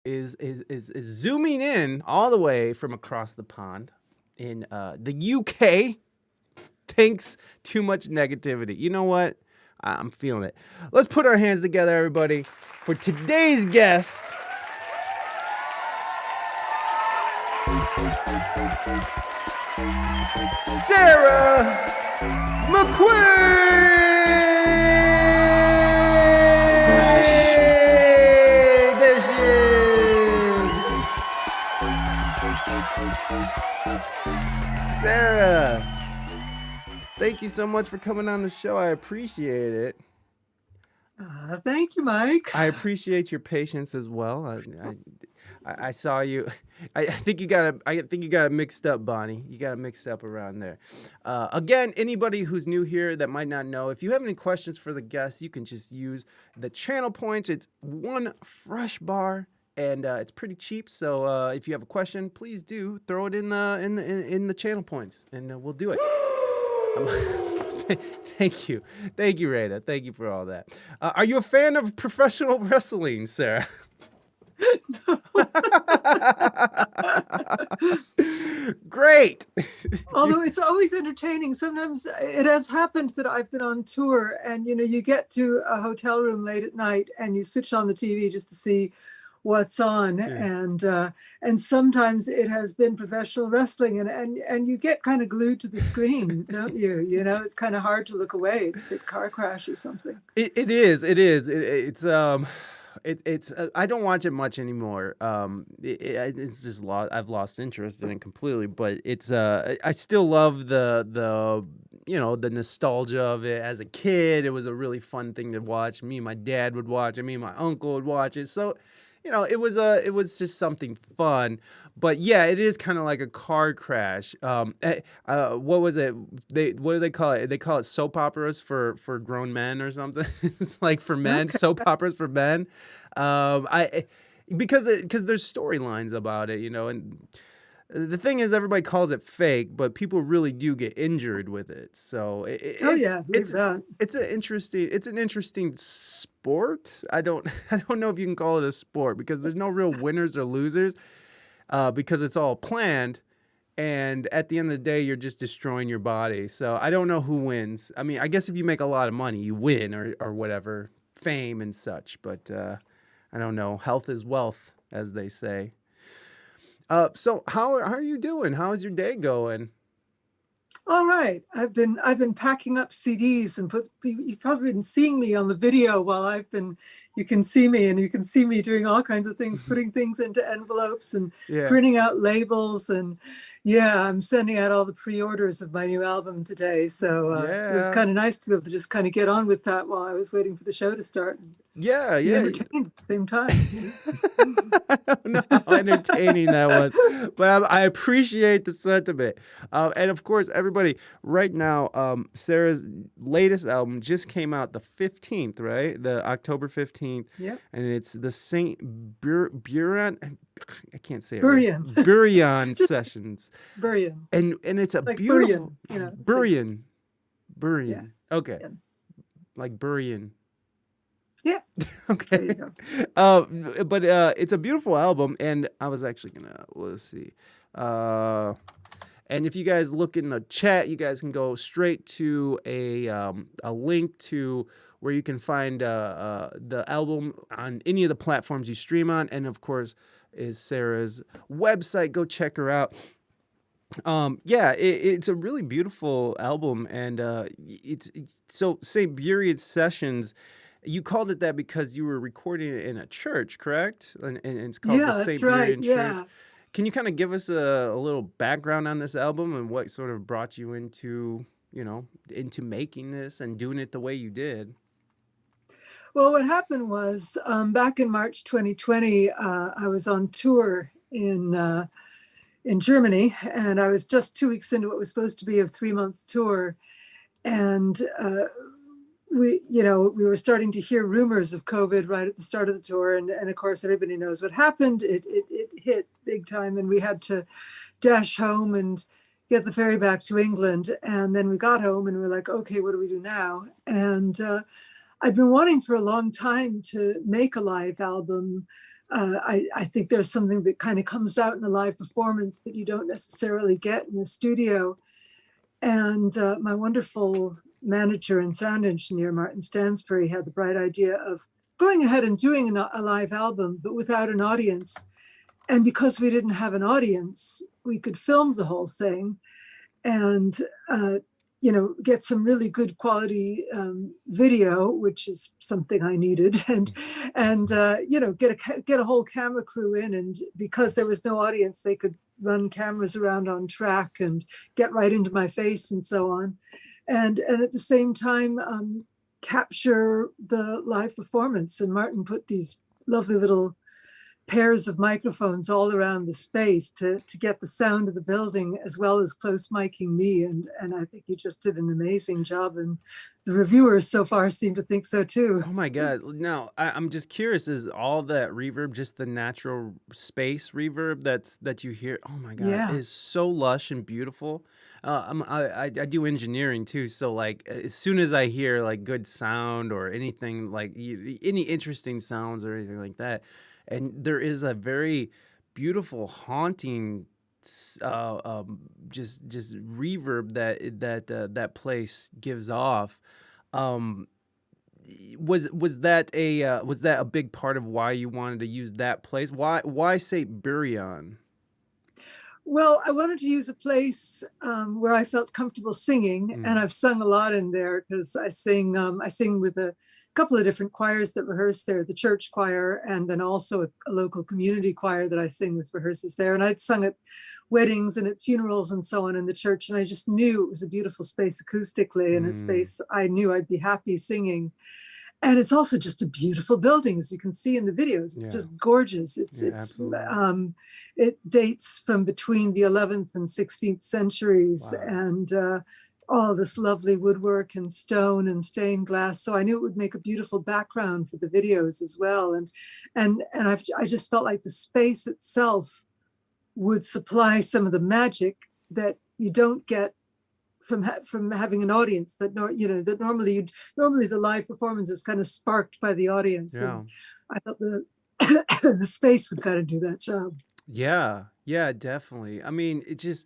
is zooming in all the way from across the pond in the UK. Thanks, too much negativity. You know what? I'm feeling it. Let's put our hands together, everybody, for today's guest. Sarah McQuaid! There she is! Sarah, thank you so much for coming on the show. I appreciate it. Thank you, Mike. I appreciate your patience as well. I saw you. I think you got it mixed up, Bonnie. You got it mixed up around there. Again, anybody who's new here that might not know, if you have any questions for the guests, you can just use the channel points. It's one fresh bar, and it's pretty cheap. So if you have a question, please do throw it in the channel points, and we'll do it. Thank you, Reina. Thank you for all that. Are you a fan of professional wrestling, Sarah? Great. Although it's always entertaining. Sometimes it has happened that I've been on tour and, you get to a hotel room late at night and you switch on the TV just to see what's on. Yeah. And sometimes it has been professional wrestling and you get kind of glued to the screen, don't you? It's kind of hard to look away. It's a bit car crash or something. It is. It's I don't watch it much anymore. It's just I've lost interest in it completely. But it's I still love the nostalgia of it. As a kid, it was a really fun thing to watch. Me and my dad would watch it. Me and my uncle would watch it. So it was just something fun. But yeah, it is kind of like a car crash. What was it? What do they call it? They call it soap operas for grown men or something. It's like for men, soap operas for men. Because there's storylines about it, and the thing is everybody calls it fake, but people really do get injured with it. So it's an interesting sport. I don't know if you can call it a sport because there's no real winners or losers. Because it's all planned, and at the end of the day, you're just destroying your body. So I don't know who wins. I mean, I guess if you make a lot of money, you win or whatever, fame and such. But I don't know. Health is wealth, as they say. So how are you doing? How is your day going? All right. I've been packing up CDs and you've probably been seeing me on the video while you can see me doing all kinds of things, putting things into envelopes and printing out labels. And I'm sending out all the pre-orders of my new album today. So it was kind of nice to be able to just kind of get on with that while I was waiting for the show to start. Be entertained at the same time. I don't know how entertaining that was, but I appreciate the sentiment. And of course, everybody, right now, Sarah's latest album just came out the 15th, right? The October 15th. Yeah. And it's the Saint Buryan. I can't say it. Buryan Sessions. Buryan. And it's a like beautiful Buryan. Buryan. Yeah. Okay. Yeah. Like Buryan. Yeah. Okay. But it's a beautiful album, and I was actually let's see. And if you guys look in the chat, you guys can go straight to a link to where you can find the album on any of the platforms you stream on, and of course is Sarah's website. Go check her out. It's a really beautiful album, and it's so St. Buryan Sessions. You called it that because you were recording it in a church, correct? And it's called the St. Buryan Church. Yeah. Can you kind of give us a little background on this album and what sort of brought you into making this and doing it the way you did? Well, what happened was back in March 2020, I was on tour in Germany, and I was just 2 weeks into what was supposed to be a 3-month tour, and we were starting to hear rumors of COVID right at the start of the tour, and of course everybody knows what happened. It hit big time, and we had to dash home and get the ferry back to England. And then we got home and we were like, okay, what do we do now? And I've been wanting for a long time to make a live album I think there's something that kind of comes out in a live performance that you don't necessarily get in the studio. And my wonderful manager and sound engineer, Martin Stansbury, had the bright idea of going ahead and doing a live album, but without an audience. And because we didn't have an audience, we could film the whole thing and get some really good quality video, which is something I needed, and get a whole camera crew in. And because there was no audience, they could run cameras around on track and get right into my face and so on. And at the same time, capture the live performance. And Martin put these lovely little pairs of microphones all around the space to get the sound of the building as well as close miking me. And I think he just did an amazing job. And the reviewers so far seem to think so too. Oh my God. Now, I'm just curious, is all that reverb just the natural space reverb that you hear? Oh my God, Yeah. it is so lush and beautiful. I do engineering too, so like as soon as I hear like good sound or anything like any interesting sounds or anything like that, and there is a very beautiful, haunting, just reverb that place gives off. Um, was that a big part of why you wanted to use that place? Why St. Buryan? Well, I wanted to use a place where I felt comfortable singing, and I've sung a lot in there because I sing with a couple of different choirs that rehearse there, the church choir, and then also a local community choir that I sing with rehearses there. And I'd sung at weddings and at funerals and so on in the church, and I just knew it was a beautiful space acoustically, and a space I knew I'd be happy singing. And it's also just a beautiful building, as you can see in the videos. It's just gorgeous. It dates from between the 11th and 16th centuries, and all this lovely woodwork and stone and stained glass. So I knew it would make a beautiful background for the videos as well. And I just felt like the space itself would supply some of the magic that you don't get from having an audience, that normally the live performance is kind of sparked by the audience. Yeah. And I thought the the space would kind of do that job. Yeah, yeah, definitely. I mean, it just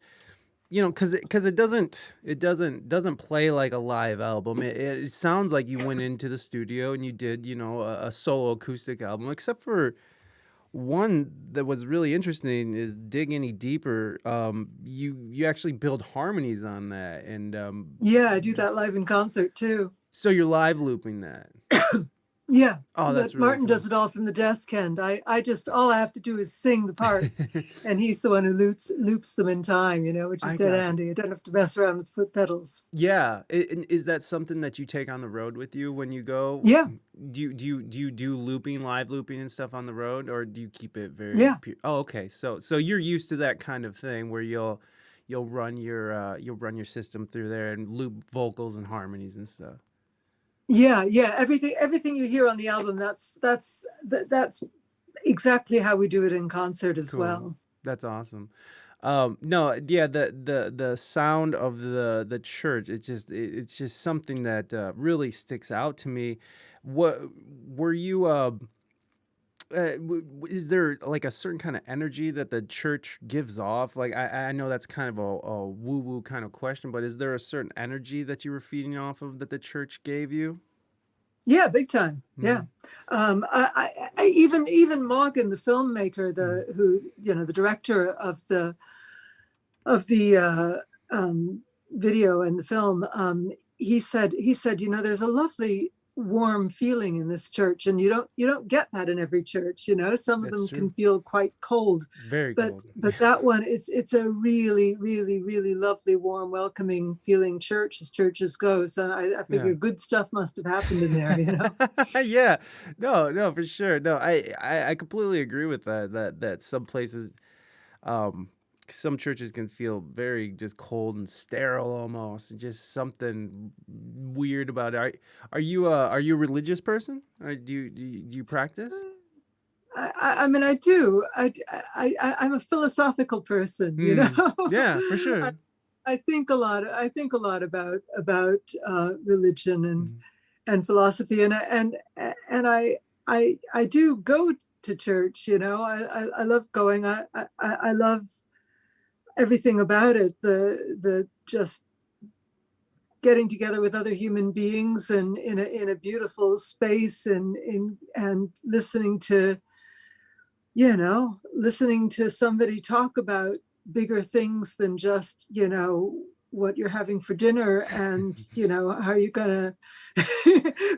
because it doesn't play like a live album. It sounds like you went into the studio and you did a solo acoustic album, except for one that was really interesting is Dig Any Deeper. You actually build harmonies on that, and yeah, I do that live in concert too. So you're live looping that. Yeah. Oh, that's really Martin cool. does it all from the desk end. I just, all I have to do is sing the parts, and he's the one who loops them in time, which is dead handy. I don't have to mess around with foot pedals. Yeah. Is that something that you take on the road with you when you go? Yeah. Do you do live looping and stuff on the road, or do you keep it very pure? Oh, okay. So you're used to that kind of thing where you'll run your system through there and loop vocals and harmonies and stuff. Yeah, everything you hear on the album, that's exactly how we do it in concert as well. That's awesome. No, yeah, the sound of the church, it's just something that really sticks out to me. What were you is there like a certain kind of energy that the church gives off? Like I know that's kind of a woo-woo kind of question, but is there a certain energy that you were feeding off of that the church gave you? Yeah, big time. Yeah. Even Morgan, the filmmaker, the director of the video and the film, he said, there's a lovely warm feeling in this church, and you don't get that in every church. Some of them can feel quite cold. Very cold. But that one, it's a really, really, really lovely, warm, welcoming feeling church, as churches go. So I figure good stuff must have happened in there. Yeah. No, for sure. No, I completely agree with that some places, some churches can feel very just cold and sterile almost, and just something weird about it. Are you a religious person? Do you practice? I mean, I do. I'm a philosophical person, Yeah, for sure. I think a lot about religion and philosophy, and I do go to church. I love going. I love everything about it. The just getting together with other human beings and in a beautiful space and listening to somebody talk about bigger things than just what you're having for dinner and how you're gonna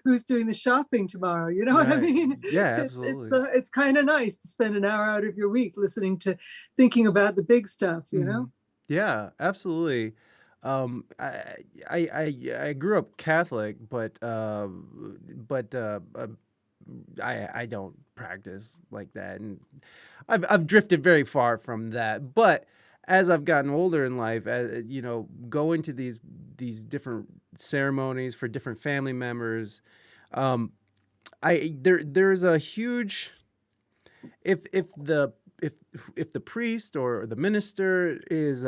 who's doing the shopping tomorrow, what I Right. mean? Yeah, it's absolutely. it's kind of nice to spend an hour out of your week thinking about the big stuff. Yeah, absolutely. I grew up Catholic, but I don't practice like that, and I've drifted very far from that. But as I've gotten older in life, going to these different ceremonies for different family members, um, there's a huge if the if if the priest or the minister is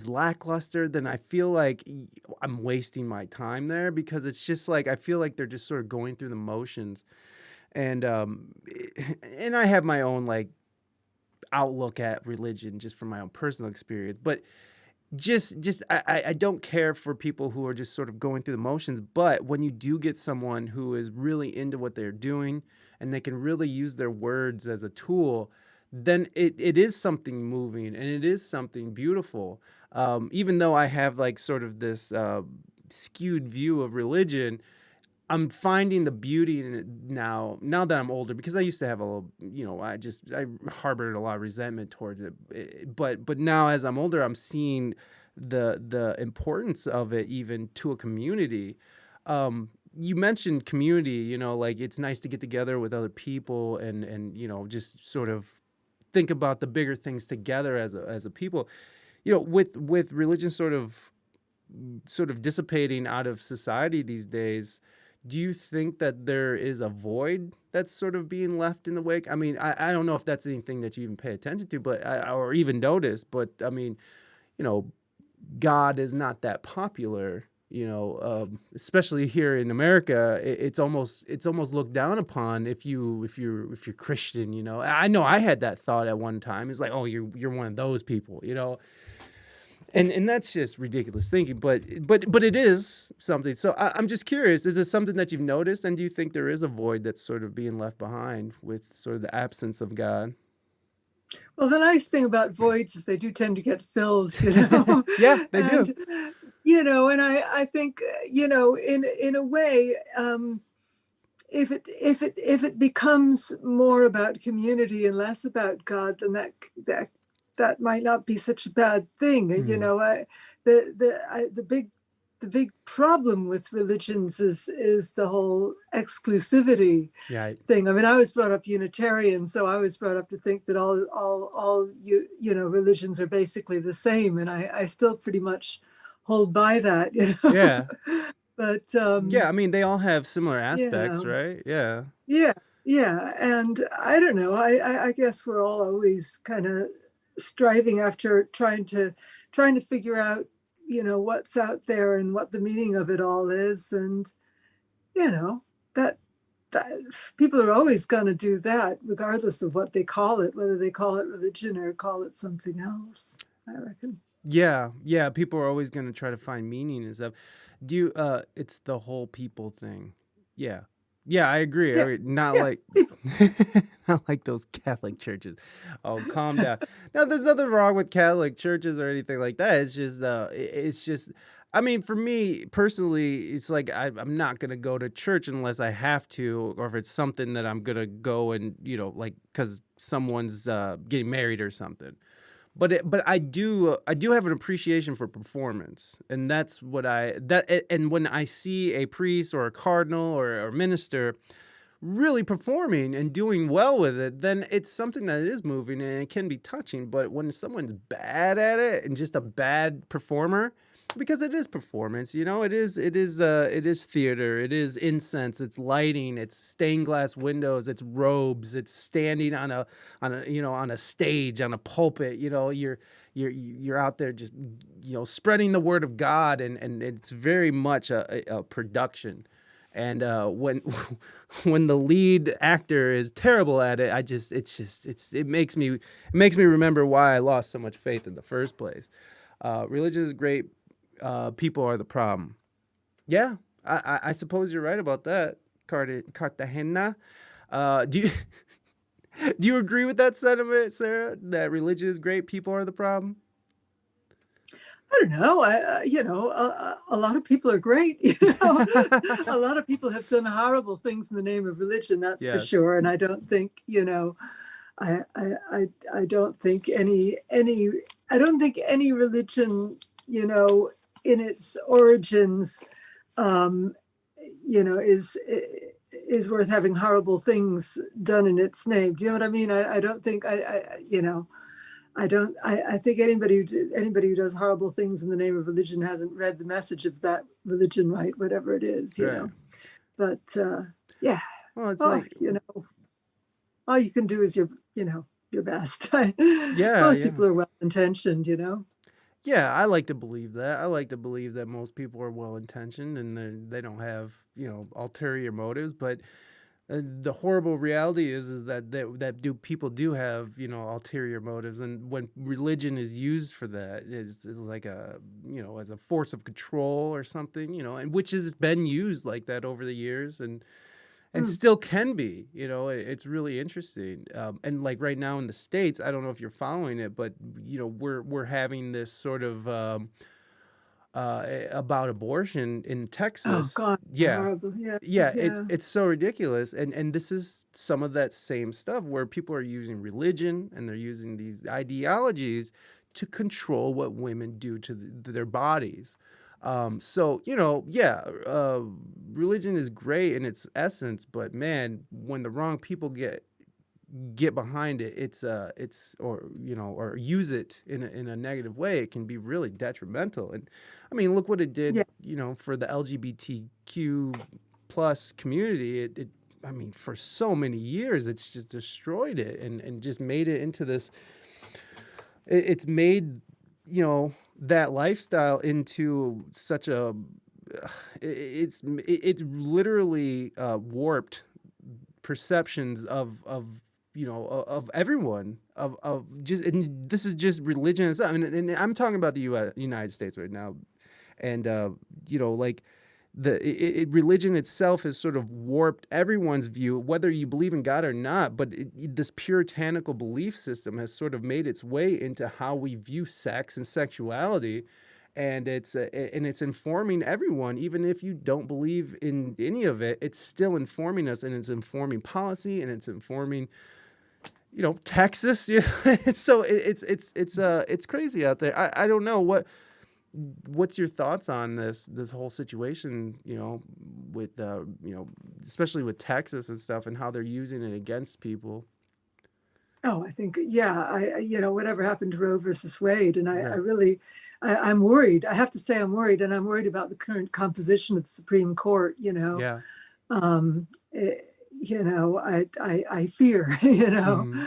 lackluster, then I feel like I'm wasting my time there, because it's just like I feel like they're just sort of going through the motions, and and I have my own like outlook at religion just from my own personal experience, but I don't care for people who are just sort of going through the motions. But when you do get someone who is really into what they're doing and they can really use their words as a tool, then it is something moving and it is something beautiful. Even though I have like sort of this skewed view of religion, I'm finding the beauty in it now that I'm older, because I used to have a little, I harbored a lot of resentment towards it. But now as I'm older, I'm seeing the importance of it even to a community. You mentioned community, like it's nice to get together with other people and just sort of think about the bigger things together as a people. With religion sort of dissipating out of society these days, do you think that there is a void that's sort of being left in the wake? I mean, I don't know if that's anything that you even pay attention to, but or even notice. But I mean, you know, God is not that popular. Especially here in America, it's almost looked down upon if you're Christian. I know I had that thought at one time. It's like, oh, you're one of those people. And that's just ridiculous thinking, but it is something. So I'm just curious: is it something that you've noticed, and do you think there is a void that's sort of being left behind with sort of the absence of God? Well, the nice thing about voids is they do tend to get filled, Yeah, they do. and and I think in a way, if it becomes more about community and less about God, then that might not be such a bad thing. Mm, The big problem with religions is the whole exclusivity yeah, thing. I mean, I was brought up Unitarian, so I was brought up to think that all religions are basically the same, and I still pretty much hold by that. yeah, But yeah. I mean, they all have similar aspects, yeah, right? Yeah. yeah, yeah, and I don't know. I guess we're all always kind of striving after trying to figure out, what's out there and what the meaning of it all is, and you know that that people are always going to do that, regardless of what they call it, whether they call it religion or call it something else, I reckon. Yeah, yeah, people are always gonna try to find meaning and stuff. It's the whole people thing. Yeah. Yeah, I agree. Yeah, Not yeah, like people. not like those Catholic churches. Oh, calm down. No, there's nothing wrong with Catholic churches or anything like that. It's just I mean, for me personally, it's like I'm not gonna go to church unless I have to, or if it's something that I'm gonna go and like because someone's getting married or something. But I do have an appreciation for performance, and that's what and when I see a priest or a cardinal or minister really performing and doing well with it, then it's something that is moving and it can be touching. But when someone's bad at it and just a bad performer, because it is performance, it is theater, it is incense, it's lighting, it's stained glass windows, it's robes, it's standing on a stage, on a pulpit. You're out there just spreading the word of God, and it's very much a production. And when when the lead actor is terrible at it, it makes me remember why I lost so much faith in the first place. Religion is great. People are the problem. Yeah, I suppose you're right about that, Cartagena. Do you do you agree with that sentiment, Sarah? That religion is great, people are the problem? I don't know. A lot of people are great. A lot of people have done horrible things in the name of religion. That's for Yes. sure. And I don't think, I don't think I don't think any religion, in its origins, um, is worth having horrible things done in its name. Do you know what I mean? I don't think I think anybody who does horrible things in the name of religion hasn't read the message of that religion right, whatever it is, Right. But yeah, Well, it's like, all you can do is your best. yeah, Most yeah. people are well intentioned, Yeah, I like to believe that. I like to believe that most people are well intentioned and they don't have, ulterior motives. But the horrible reality is that do people do have, ulterior motives, and when religion is used for that, is like a, as a force of control or something, and which has been used like that over the years, and still can be. It's really interesting. And like right now in the States, I don't know if you're following it, but we're having this sort of about abortion in Oh Texas. God, Yeah. horrible. Yeah, Yeah, it's yeah. it's so ridiculous, and this is some of that same stuff where people are using religion and they're using these ideologies to control what women do to their bodies. So yeah, religion is great in its essence, but man, when the wrong people get behind it, it's or use it in a negative way, it can be really detrimental. And I mean, look what it did, Yeah. for the LGBTQ plus community. It I mean, for so many years, it's just destroyed it and just made it into this. It's made that lifestyle into such a. It's literally warped perceptions of everyone of just, and this is just religion and stuff. And I'm talking about the United States right now, and like religion itself has sort of warped everyone's view, whether you believe in God or not. But this puritanical belief system has sort of made its way into how we view sex and sexuality, and it's informing everyone. Even if you don't believe in any of it, it's still informing us, and it's informing policy, and it's informing Texas. So it's crazy out there. I don't know what's your thoughts on this whole situation, with especially with Texas and stuff, and how they're using it against people. Oh, I think, yeah, whatever happened to Roe versus Wade. And I Right. really, I'm worried. I have to say I'm worried, and I'm worried about the current composition of the Supreme Court, Yeah. um, I fear, Hmm.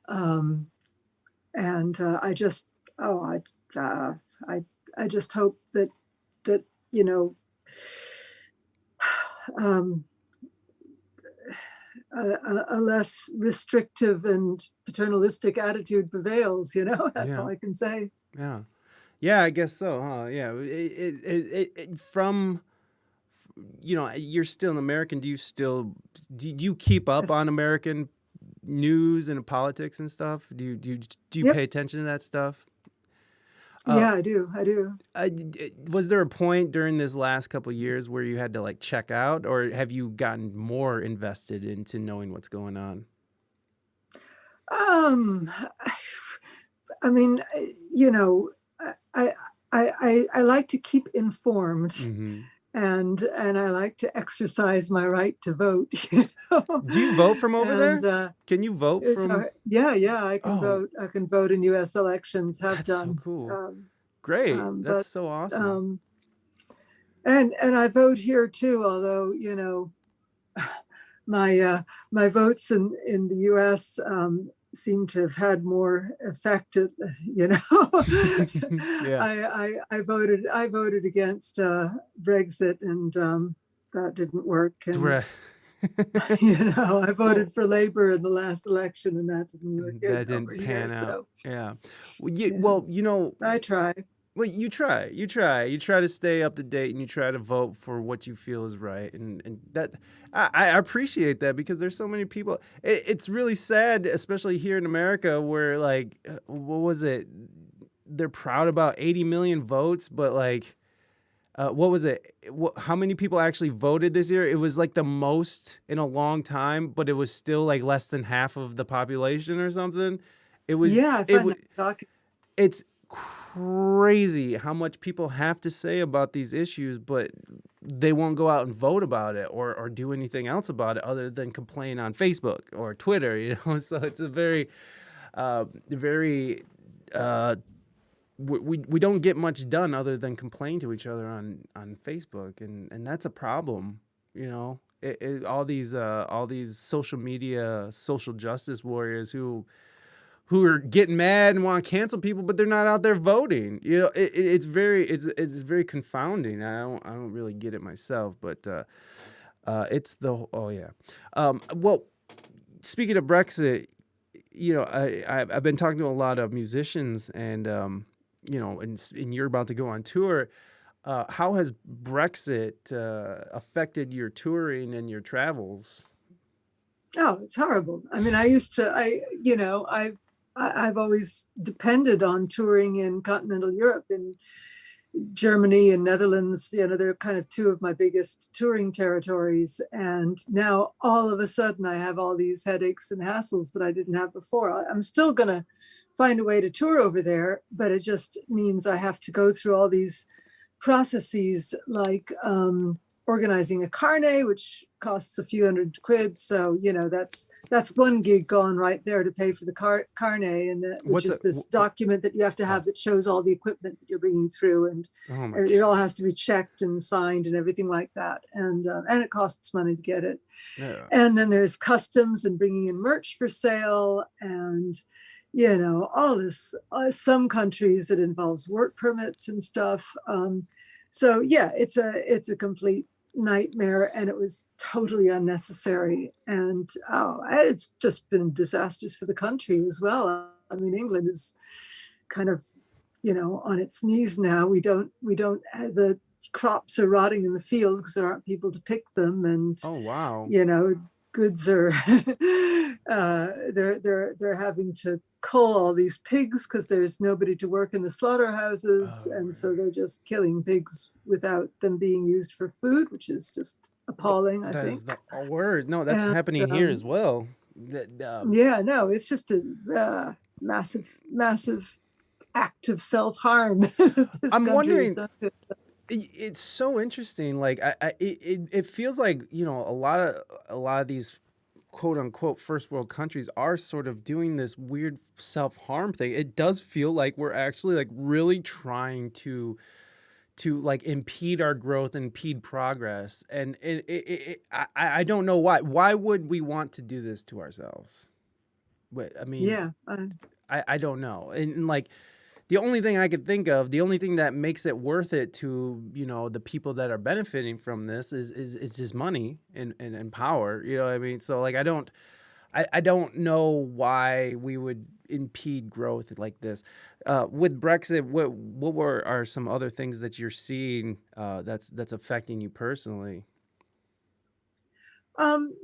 um, and I just, oh, I, I just hope that, um, a less restrictive and paternalistic attitude prevails. That's Yeah. all I can say. Yeah. Yeah, I guess so, huh? Yeah. From you're still an American. Do you keep up Yes. on American news and politics and stuff? Do you Yep. pay attention to that stuff? Uh, Yeah, I do. I do. was there a point during this last couple years where you had to like check out, or have you gotten more invested into knowing what's going on? Um, I mean, I, I like to keep informed, Hmm. and I like to exercise my right to vote. Do you vote from over And there? Can you vote from? so yeah, yeah, I can Oh, vote. I can vote in U.S. elections. Have that's so done. cool. Um, Great. That's but so awesome. um, and I vote here too. Although my my votes in the U.S. Seem to have had more effect. Yeah. I voted against Brexit, and that didn't work. And, Right. I voted Well, for Labor in the last election, and that didn't work that over didn't here. pan out. So, Yeah. yeah, I try. Well, you try to stay up to date, and you try to vote for what you feel is right, and that I appreciate that because there's so many people. It's really sad, especially here in America, where like what was it? They're proud about 80 million votes, but like what was it? How many people actually voted this year? It was like the most in a long time, but it was still like less than half of the population or something. It was Yeah, I it find was that shocking. it's crazy how much people have to say about these issues, but they won't go out and vote about it or do anything else about it other than complain on Facebook or Twitter, So it's a very, uh, we don't get much done other than complain to each other on Facebook, and that's a problem, all these social media, social justice warriors who are getting mad and want to cancel people, but they're not out there voting. It's very confounding. I don't really get it myself, but it's the oh yeah. Well, speaking of Brexit, I've been talking to a lot of musicians, and and you're about to go on tour. How has Brexit affected your touring and your travels? Oh, it's horrible. I mean, I've always depended on touring in continental Europe, in Germany and Netherlands. They're kind of two of my biggest touring territories. And now all of a sudden I have all these headaches and hassles that I didn't have before. I'm still going to find a way to tour over there, but it just means I have to go through all these processes like organizing a carnet, which costs a few £100. So that's one gig gone right there to pay for the carnet, and which What's is it? this document that you have to Oh, have that shows all the equipment that you're bringing through, and oh my it all has to be checked and signed and everything like that, and it costs money to get it. yeah. And then there's customs and bringing in merch for sale, and all this. Some countries it involves work permits and stuff. So yeah, it's a complete nightmare, and it was totally unnecessary. And it's just been disastrous for the country as well. I mean, England is kind of on its knees now. We don't the crops are rotting in the field because there aren't people to pick them, and Oh wow. you know goods are they're having to cull all these pigs because there's nobody to work in the slaughterhouses, Oh, and so they're just killing pigs without them being used for food, which is just appalling, I that is the think. word. No, that's And happening here as well. yeah, no, it's just a massive act of self-harm this I'm country has wondering. done. It's so interesting. Like it feels like a lot of these quote unquote first world countries are sort of doing this weird self harm thing. It does feel like we're actually like really trying to like impede our growth and impede progress. And I don't know why. Why would we want to do this to ourselves? But I mean, Yeah, I don't know. And like the only thing I could think of, the only thing that makes it worth it to, the people that are benefiting from this is just money and power. You know what I mean? So like I don't know why we would impede growth like this. With Brexit, what are some other things that you're seeing that's affecting you personally?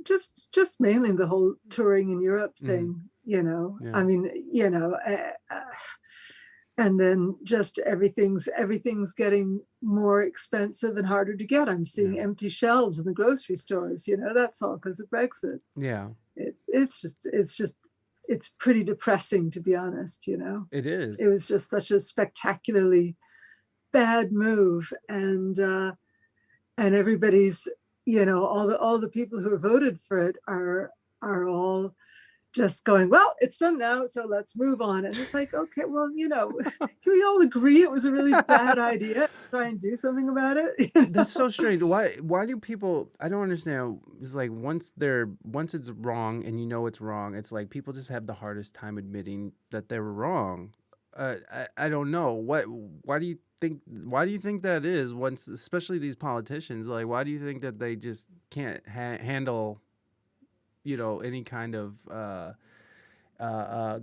just mainly the whole touring in Europe Hmm. thing. Yeah. I mean, and then just everything's getting more expensive and harder to get. I'm Yeah. seeing empty shelves in the grocery stores. That's all because of Brexit. Yeah. It's pretty depressing, to be honest. It It is. was just such a spectacularly bad move, and everybody's, all the people who have voted for it are all just going, well, it's done now, so let's move on. And it's like, okay, well, can we all agree it was a really bad idea? Try and do something about it. That's so strange. Why do people, I don't understand. It's like once it's wrong and it's wrong, it's like people just have the hardest time admitting that they were wrong. I don't know. Why do you why do you think that is? Once, especially these politicians, like, why do you think that they just can't handle, any kind of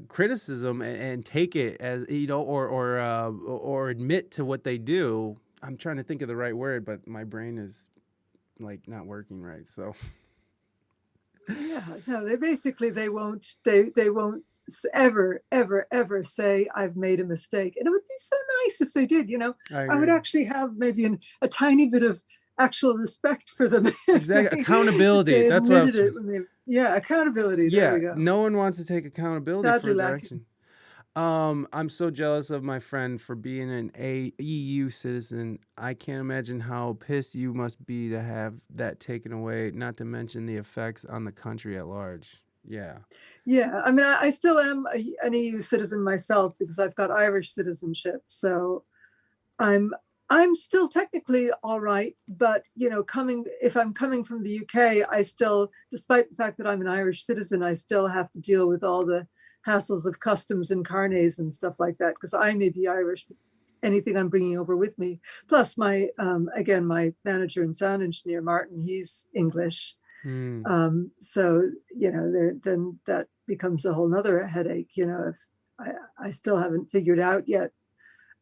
criticism and take it as, or admit to what they do? I'm trying to think of the right word, but my brain is like not working right. So yeah, no, they won't ever say I've made a mistake. And it would be so nice if they did. I would actually have maybe a tiny bit of actual respect for them. Exactly. Accountability. That's what I was. Accountability. There we go. No one wants to take accountability Sadly for direction. I'm so jealous of my friend for being an EU citizen. I can't imagine how pissed you must be to have that taken away, not to mention the effects on the country at large. Yeah. Yeah, I mean, I still am an EU citizen myself because I've got Irish citizenship. So I'm still technically all right, but if I'm coming from the UK, I still, despite the fact that I'm an Irish citizen, I still have to deal with all the hassles of customs and carnets and stuff like that because I may be Irish, but anything I'm bringing over with me. Plus, my manager and sound engineer Martin, he's English, so then that becomes a whole nother headache. If I still haven't figured out yet.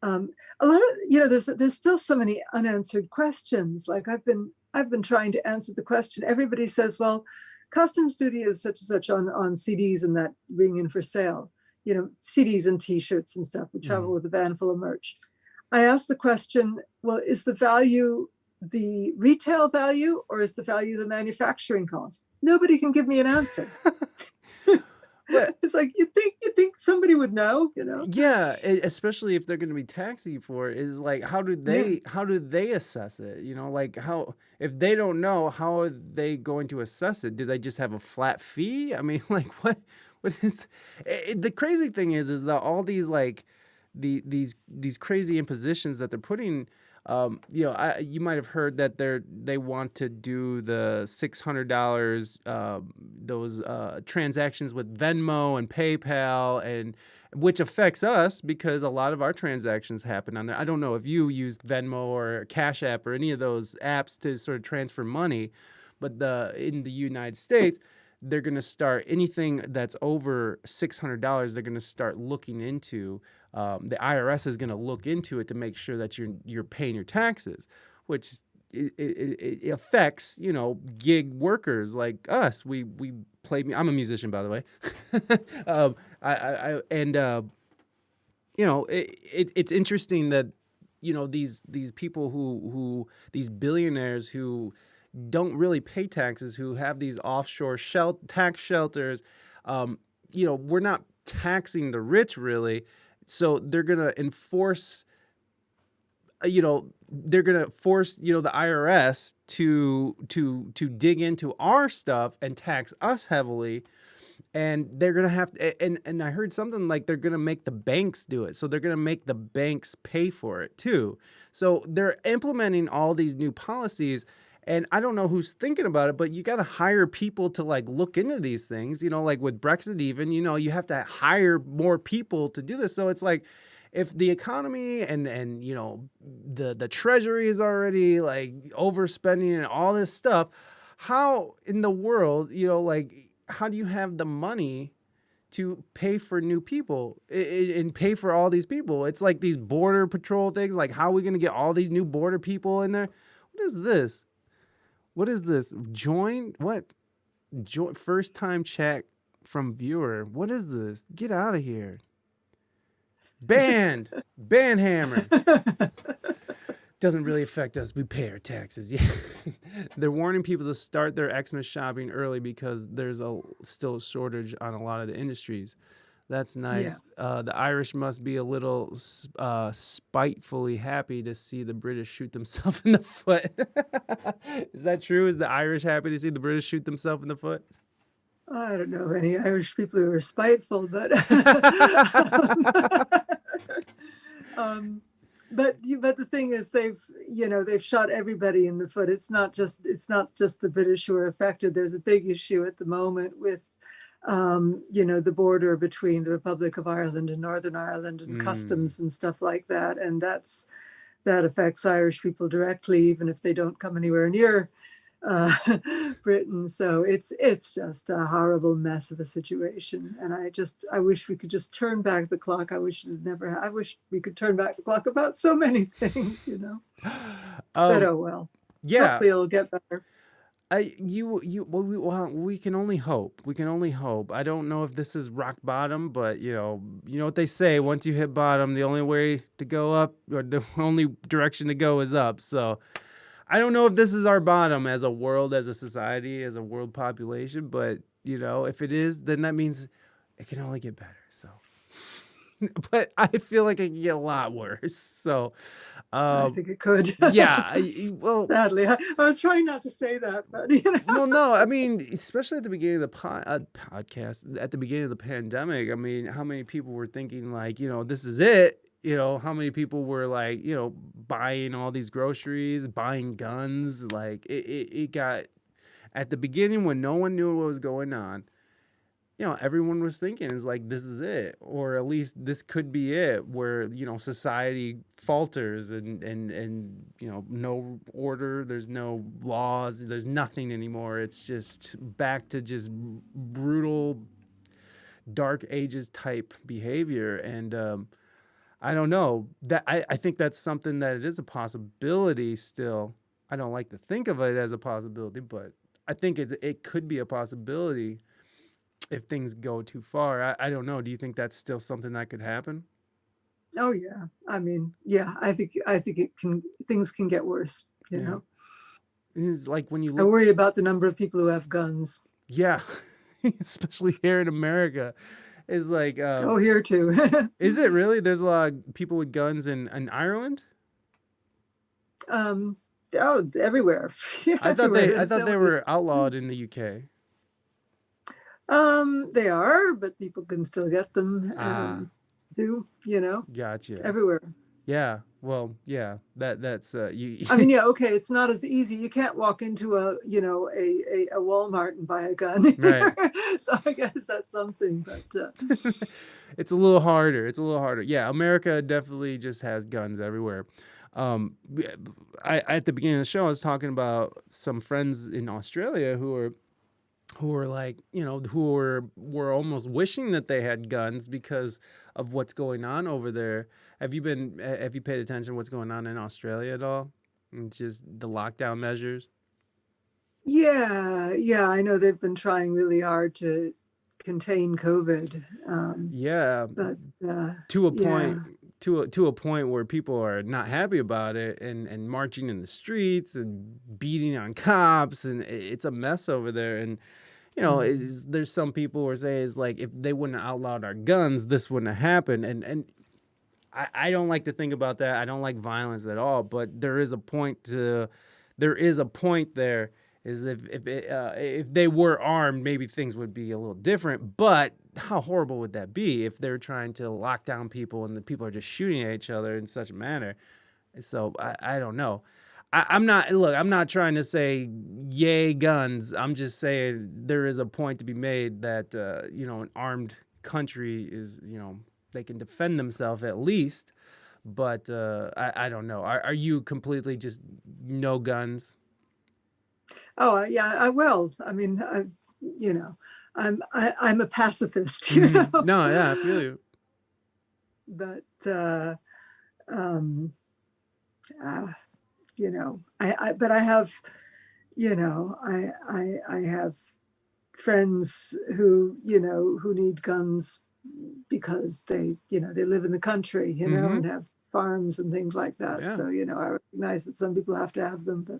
A lot of there's still so many unanswered questions. Like I've been trying to answer the question. Everybody says, well, customs duty is such and such on CDs and that ring in for sale. CDs and T-shirts and stuff. We travel with a van full of merch. I asked the question, well, is the value the retail value or is the value the manufacturing cost? Nobody can give me an answer. It's like you think somebody would know, Yeah, especially if they're going to be taxing you for it. Is like how do they assess it? Like how, if they don't know, how are they going to assess it? Do they just have a flat fee? I mean, like what is the crazy thing is that all these like these crazy impositions that they're putting. You might have heard that they want to do the $600 those transactions with Venmo and PayPal, and which affects us because a lot of our transactions happen on there. I don't know if you used Venmo or Cash App or any of those apps to sort of transfer money, but in the United States, they're going to start anything that's over $600. They're going to start looking into. The IRS is going to look into it to make sure that you're paying your taxes, which it affects gig workers like us. We play. I'm a musician, by the way. It's interesting that these people who these billionaires who don't really pay taxes, who have these offshore tax shelters. We're not taxing the rich really. So they're going to enforce, they're going to force, the IRS to dig into our stuff and tax us heavily. And they're going to have to, and I heard something like they're going to make the banks do it. So they're going to make the banks pay for it too. So they're implementing all these new policies. And I don't know who's thinking about it, but you got to hire people to like look into these things, like with Brexit, even, you have to hire more people to do this. So it's like, if the economy and the treasury is already like overspending and all this stuff, how in the world, how do you have the money to pay for new people and pay for all these people? It's like these border patrol things. Like, how are we going to get all these new border people in there? What is this? What is this? First time check from viewer. What is this? Get out of here. Banned. Ban hammer. Doesn't really affect us. We pay our taxes. Yeah. They're warning people to start their Xmas shopping early because there's still a shortage on a lot of the industries. That's nice. Yeah. The Irish must be a little spitefully happy to see the British shoot themselves in the foot. Is that true? Is the Irish happy to see the British shoot themselves in the foot? I don't know any Irish people who are spiteful, but but the thing is, they've shot everybody in the foot. It's not just the British who are affected. There's a big issue at the moment with the border between the Republic of Ireland and Northern Ireland and customs and stuff like that. And that's that affects Irish people directly, even if they don't come anywhere near uh, Britain. So it's just a horrible mess of a situation. And I wish we could just turn back the clock. I wish I wish we could turn back the clock about so many things, you know. But oh well. Yeah. Hopefully it'll get better. Well, we can only hope. We can only hope. I don't know if this is rock bottom, but you know what they say. Once you hit bottom, the only way to go up, or the only direction to go, is up. So I don't know if this is our bottom as a world, as a society, as a world population. But if it is, then that means it can only get better. So, but I feel like it can get a lot worse. So. I think it could. Yeah. Well, sadly, I was trying not to say that, but Well, no, I mean, especially at the beginning of the podcast, at the beginning of the pandemic. I mean, how many people were thinking like, this is it? How many people were like, buying all these groceries, buying guns? Like it got at the beginning when no one knew what was going on. Everyone was thinking is like, this is it, or at least this could be it, where, society falters and no order, there's no laws, there's nothing anymore. It's just back to just brutal, dark ages type behavior. And I don't know that I think that's something that it is a possibility still. I don't like to think of it as a possibility, but I think it could be a possibility if things go too far. I don't know. Do you think that's still something that could happen? Oh yeah. I mean, yeah, I think things can get worse, you know. It's like when you I worry about the number of people who have guns. Yeah. Especially here in America. It's like oh, here too. Is it really? There's a lot of people with guns in Ireland? Oh, everywhere. I thought they were outlawed in the UK. They are, but people can still get them. Gotcha. Everywhere. Yeah. Well, yeah. That's you. I mean, yeah. Okay, it's not as easy. You can't walk into a Walmart and buy a gun. Right. So I guess that's something, but it's a little harder. Yeah, America definitely just has guns everywhere. At the beginning of the show, I was talking about some friends in Australia who were like, who were almost wishing that they had guns because of what's going on over there. Have you paid attention to what's going on in Australia at all? And just the lockdown measures? Yeah, I know they've been trying really hard to contain COVID. Yeah, but to a point. Yeah. To a point where people are not happy about it and marching in the streets and beating on cops, and it's a mess over there. And there's some people who say it's like, if they wouldn't have outlawed our guns, this wouldn't have happened. And I don't like to think about that. I don't like violence at all. But there is a point there. Is if they were armed, maybe things would be a little different. But how horrible would that be if they're trying to lock down people and the people are just shooting at each other in such a manner? So I don't know. I'm not trying to say yay guns. I'm just saying there is a point to be made that an armed country is, they can defend themselves at least. But I don't know. Are you completely just no guns? Oh yeah, I will. I mean, I'm a pacifist. You know? No, yeah, I feel you. But but I have, I have friends who need guns because they live in the country, and have farms and things like that. Yeah. So, I recognize that some people have to have them, but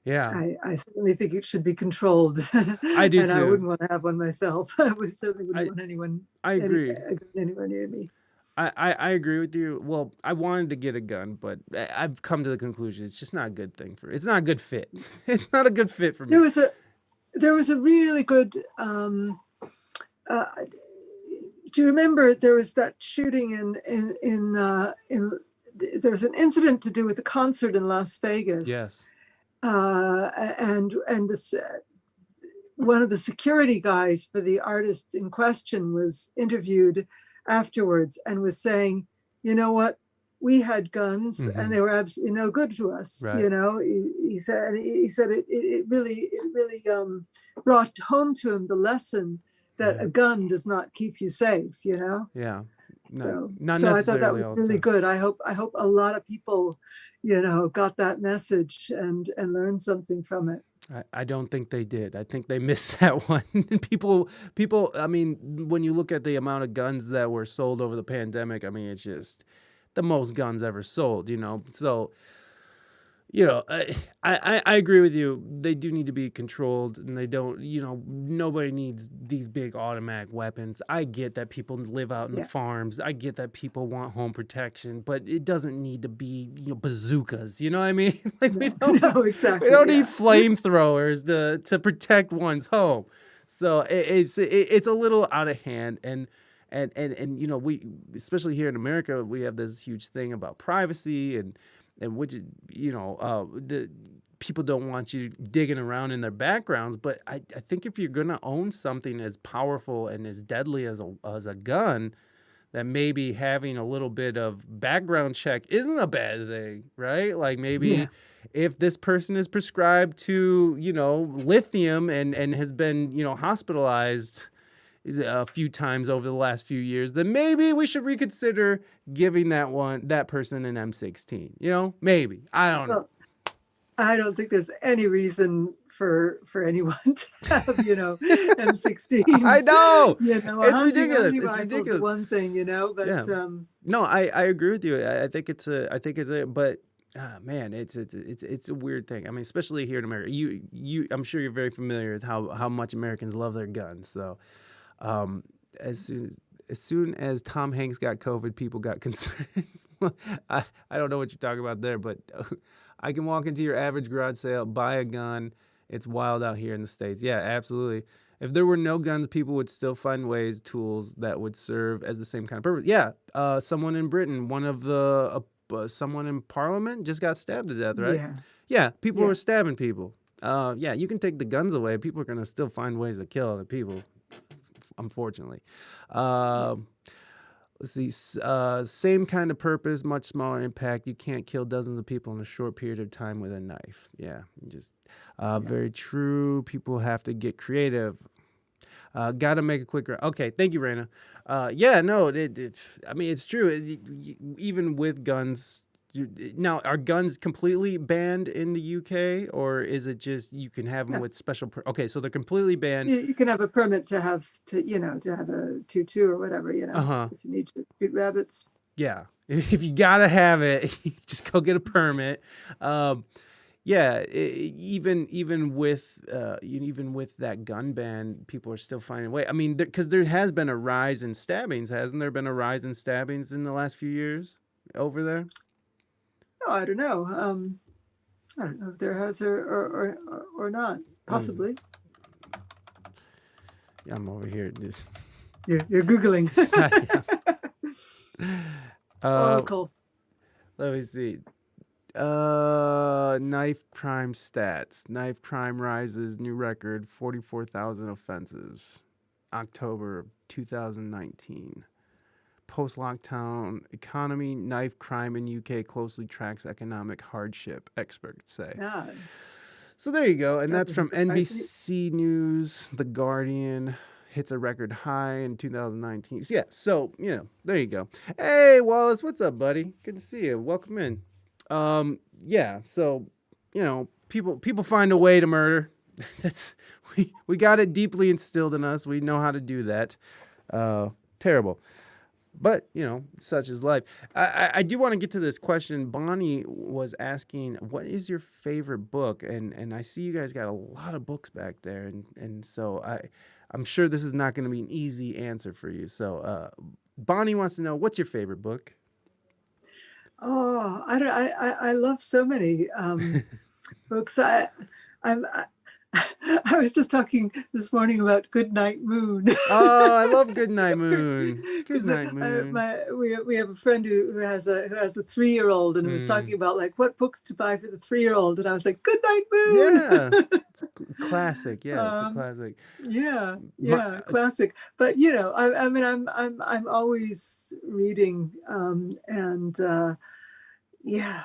yeah, I certainly think it should be controlled. I do and too. I wouldn't want to have one myself. I certainly wouldn't want anyone. I agree. Anywhere near me. I agree with you. Well, I wanted to get a gun, but I've come to the conclusion it's just not a good thing it's not a good fit. It's not a good fit for me. There was a really good. Do you remember there was that shooting in there was an incident to do with a concert in Las Vegas? Yes. And this, one of the security guys for the artist in question was interviewed afterwards and was saying, you know what, we had guns and Mm-hmm. they were absolutely no good to us. Right. You know, he said it really brought home to him the lesson that Yeah. a gun does not keep you safe. You know, Yeah. Not so not I thought that necessarily was all the really time. good. I hope a lot of people, got that message and learned something from it. I don't think they did. I think they missed that one. People, I mean, when you look at the amount of guns that were sold over the pandemic, I mean, it's just the most guns ever sold, So, I agree with you. They do need to be controlled, and they don't, nobody needs these big automatic weapons. I get that people live out in the Yeah. farms. I get that people want home protection, but it doesn't need to be, bazookas. You know what I mean? Like No, no, we exactly. don't need Yeah. flamethrowers to protect one's home. So it's a little out of hand, and we, especially here in America, we have this huge thing about privacy and which is, the people don't want you digging around in their backgrounds. But I think if you're gonna own something as powerful and as deadly as a gun, that maybe having a little bit of background check isn't a bad thing, right? Like Yeah. maybe if this person is prescribed to, lithium and has been, hospitalized a few times over the last few years, then maybe we should reconsider giving that person an M16. Maybe. I don't know. Well, I don't think there's any reason for anyone to have, I M16s. know. It's ridiculous. Hunting It's rifles are ridiculous. one thing, but Yeah. No, I agree with you. I think but man, it's a weird thing. I mean, especially here in America. I'm sure you're very familiar with how much Americans love their guns. So, um, as soon as Tom Hanks got COVID, people got concerned. I don't know what you're talking about there, but I can walk into your average garage sale, buy a gun. It's wild out here in the States. Yeah, absolutely. If there were no guns, people would still find tools that would serve as the same kind of purpose. Yeah, someone in Britain, someone in Parliament just got stabbed to death, right? yeah, Yeah, people yeah. are stabbing people. Yeah, you can take the guns away. People are going to still find ways to kill other people, unfortunately. Let's see. Same kind of purpose, much smaller impact. You can't kill dozens of people in a short period of time with a knife. Yeah, just very true. People have to get creative. Got to make a quicker. Okay, thank you, Reina. Yeah, no, I mean, it's true. Even with guns, now are guns completely banned in the UK, or is it just you can have them No, with special? Okay, so they're completely banned. you can have a permit to have a 2.2 or whatever, Uh-huh. if you need to shoot rabbits. Yeah, if you gotta have it, just go get a permit. Yeah, even with that gun ban, people are still finding a way. I mean, because there has been a rise in stabbings, hasn't there been a rise in stabbings in the last few years over there? Oh, I don't know. I don't know if there has or not. Possibly. Yeah, I'm over here. Just You're Googling. Oracle. Let me see. Knife crime stats. Knife crime rises, new record, 44,000 offenses. October 2019. Post-lockdown economy, knife crime in UK closely tracks economic hardship, experts say. Yeah. So there you go. And That that's from doesn't surprise me. NBC News, The Guardian. Hits a record high in 2019. So, yeah, so, there you go. Hey, Wallace, what's up, buddy? Good to see you. Welcome in. Yeah, so, people find a way to murder. We got it deeply instilled in us. We know how to do that. Terrible. But, such is life. I do want to get to this question. Bonnie was asking, what is your favorite book? And I see you guys got a lot of books back there. And so I'm sure this is not going to be an easy answer for you. So Bonnie wants to know, what's your favorite book? Oh, I love so many books. I was just talking this morning about Goodnight Moon. Oh, I love Goodnight Moon. Because Goodnight Moon. we have a friend who has a 3-year-old, and was talking about like what books to buy for the 3-year-old, and I was like, Goodnight Moon. Yeah. It's classic. Yeah, it's a classic. Yeah, classic. But I mean, I'm always reading, and yeah.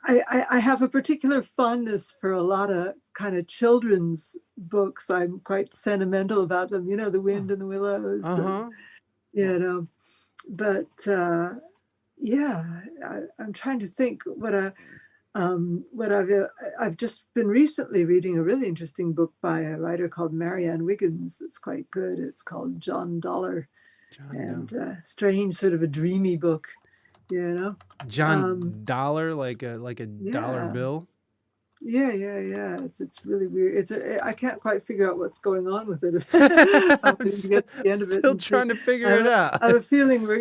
I have a particular fondness for a lot of kind of children's books. I'm quite sentimental about them, The Wind and the Willows. Uh-huh. And, but yeah, I'm trying to think what I've just been recently reading a really interesting book by a writer called Marianne Wiggins that's quite good. It's called John Dollar, and strange, sort of a dreamy book. John Dollar, like a dollar bill. Yeah. It's really weird. I can't quite figure out what's going on with it. I'm to get to the end of it. Still trying to figure it out. I have a feeling I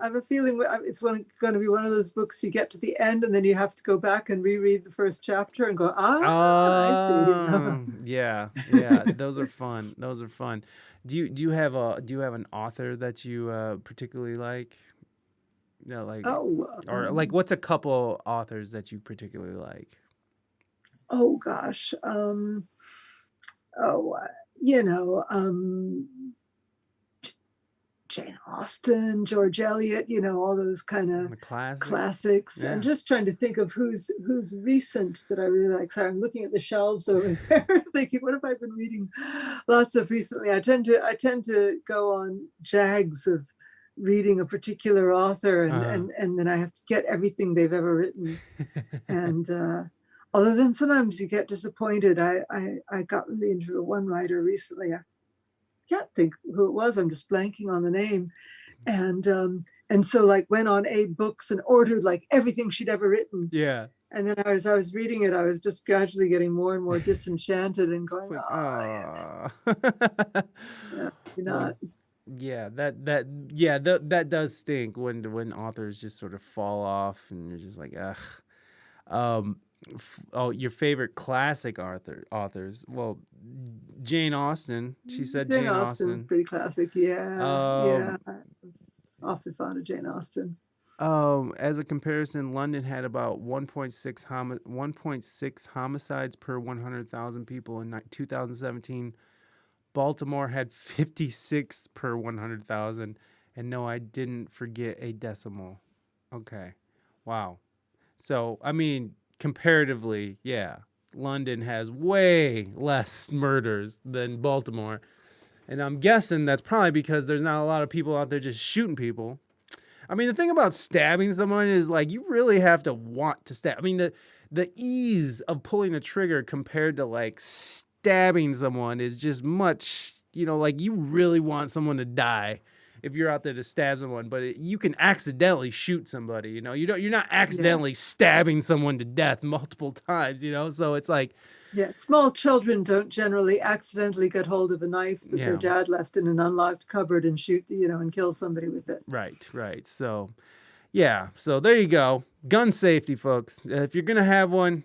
have a feeling it's going to be one of those books you get to the end and then you have to go back and reread the first chapter and go, I see. Yeah. Those are fun. Do you have an author that you particularly like? Or like, what's a couple authors that you particularly like? Oh gosh. Jane Austen, George Eliot, all those kind of classics. Yeah. And just trying to think of who's recent that I really like. So I'm looking at the shelves over there thinking, what have I been reading lots of recently? I tend to go on jags of reading a particular author, and then I have to get everything they've ever written. And other than sometimes you get disappointed. I got really into one writer recently. I can't think who it was. I'm just blanking on the name. And so like went on AbeBooks and ordered like everything she'd ever written. Yeah. And then I was reading it, I was just gradually getting more and more disenchanted and going, not. Yeah, that does stink when authors just sort of fall off and you're just like, ugh. Your favorite classic authors? Well, Jane Austen. She said Jane Austen. Pretty classic. Yeah. Awfully fond of Jane Austen. As a comparison, London had about 1.6 homicides per 100,000 people in 2017. Baltimore had 56 per 100,000. And no, I didn't forget a decimal. Okay. Wow. So, I mean, comparatively, yeah, London has way less murders than Baltimore. And I'm guessing that's probably because there's not a lot of people out there just shooting people. I mean, the thing about stabbing someone is like you really have to want to stab. I mean, the ease of pulling a trigger compared to like stabbing someone is just much, like you really want someone to die if you're out there to stab someone, but you can accidentally shoot somebody, you're not accidentally stabbing someone to death multiple times, so it's like, yeah, small children don't generally accidentally get hold of a knife that their dad left in an unlocked cupboard and shoot, and kill somebody with it. Right. So, yeah. So there you go. Gun safety, folks. If you're going to have one,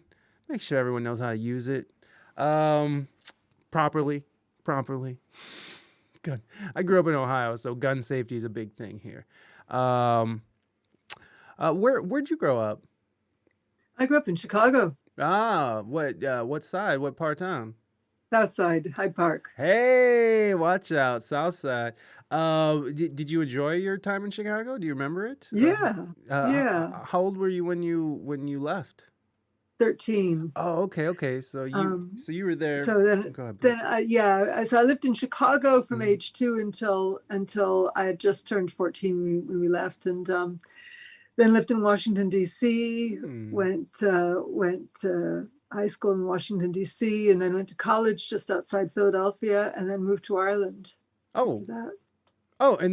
make sure everyone knows how to use it properly. Good. I grew up in Ohio, so gun safety is a big thing here. Where'd you grow up? I grew up in Chicago. What side? What part of town? South Side, Hyde Park. Hey, watch out, South Side. Did you enjoy your time in Chicago? Do you remember it? Yeah. How old were you when you left? 13. Oh, okay. So you were there. So so I lived in Chicago from age 2 until I had just turned 14 when we left, and then lived in Washington, D.C., went to high school in Washington, D.C., and then went to college just outside Philadelphia, and then moved to Ireland. And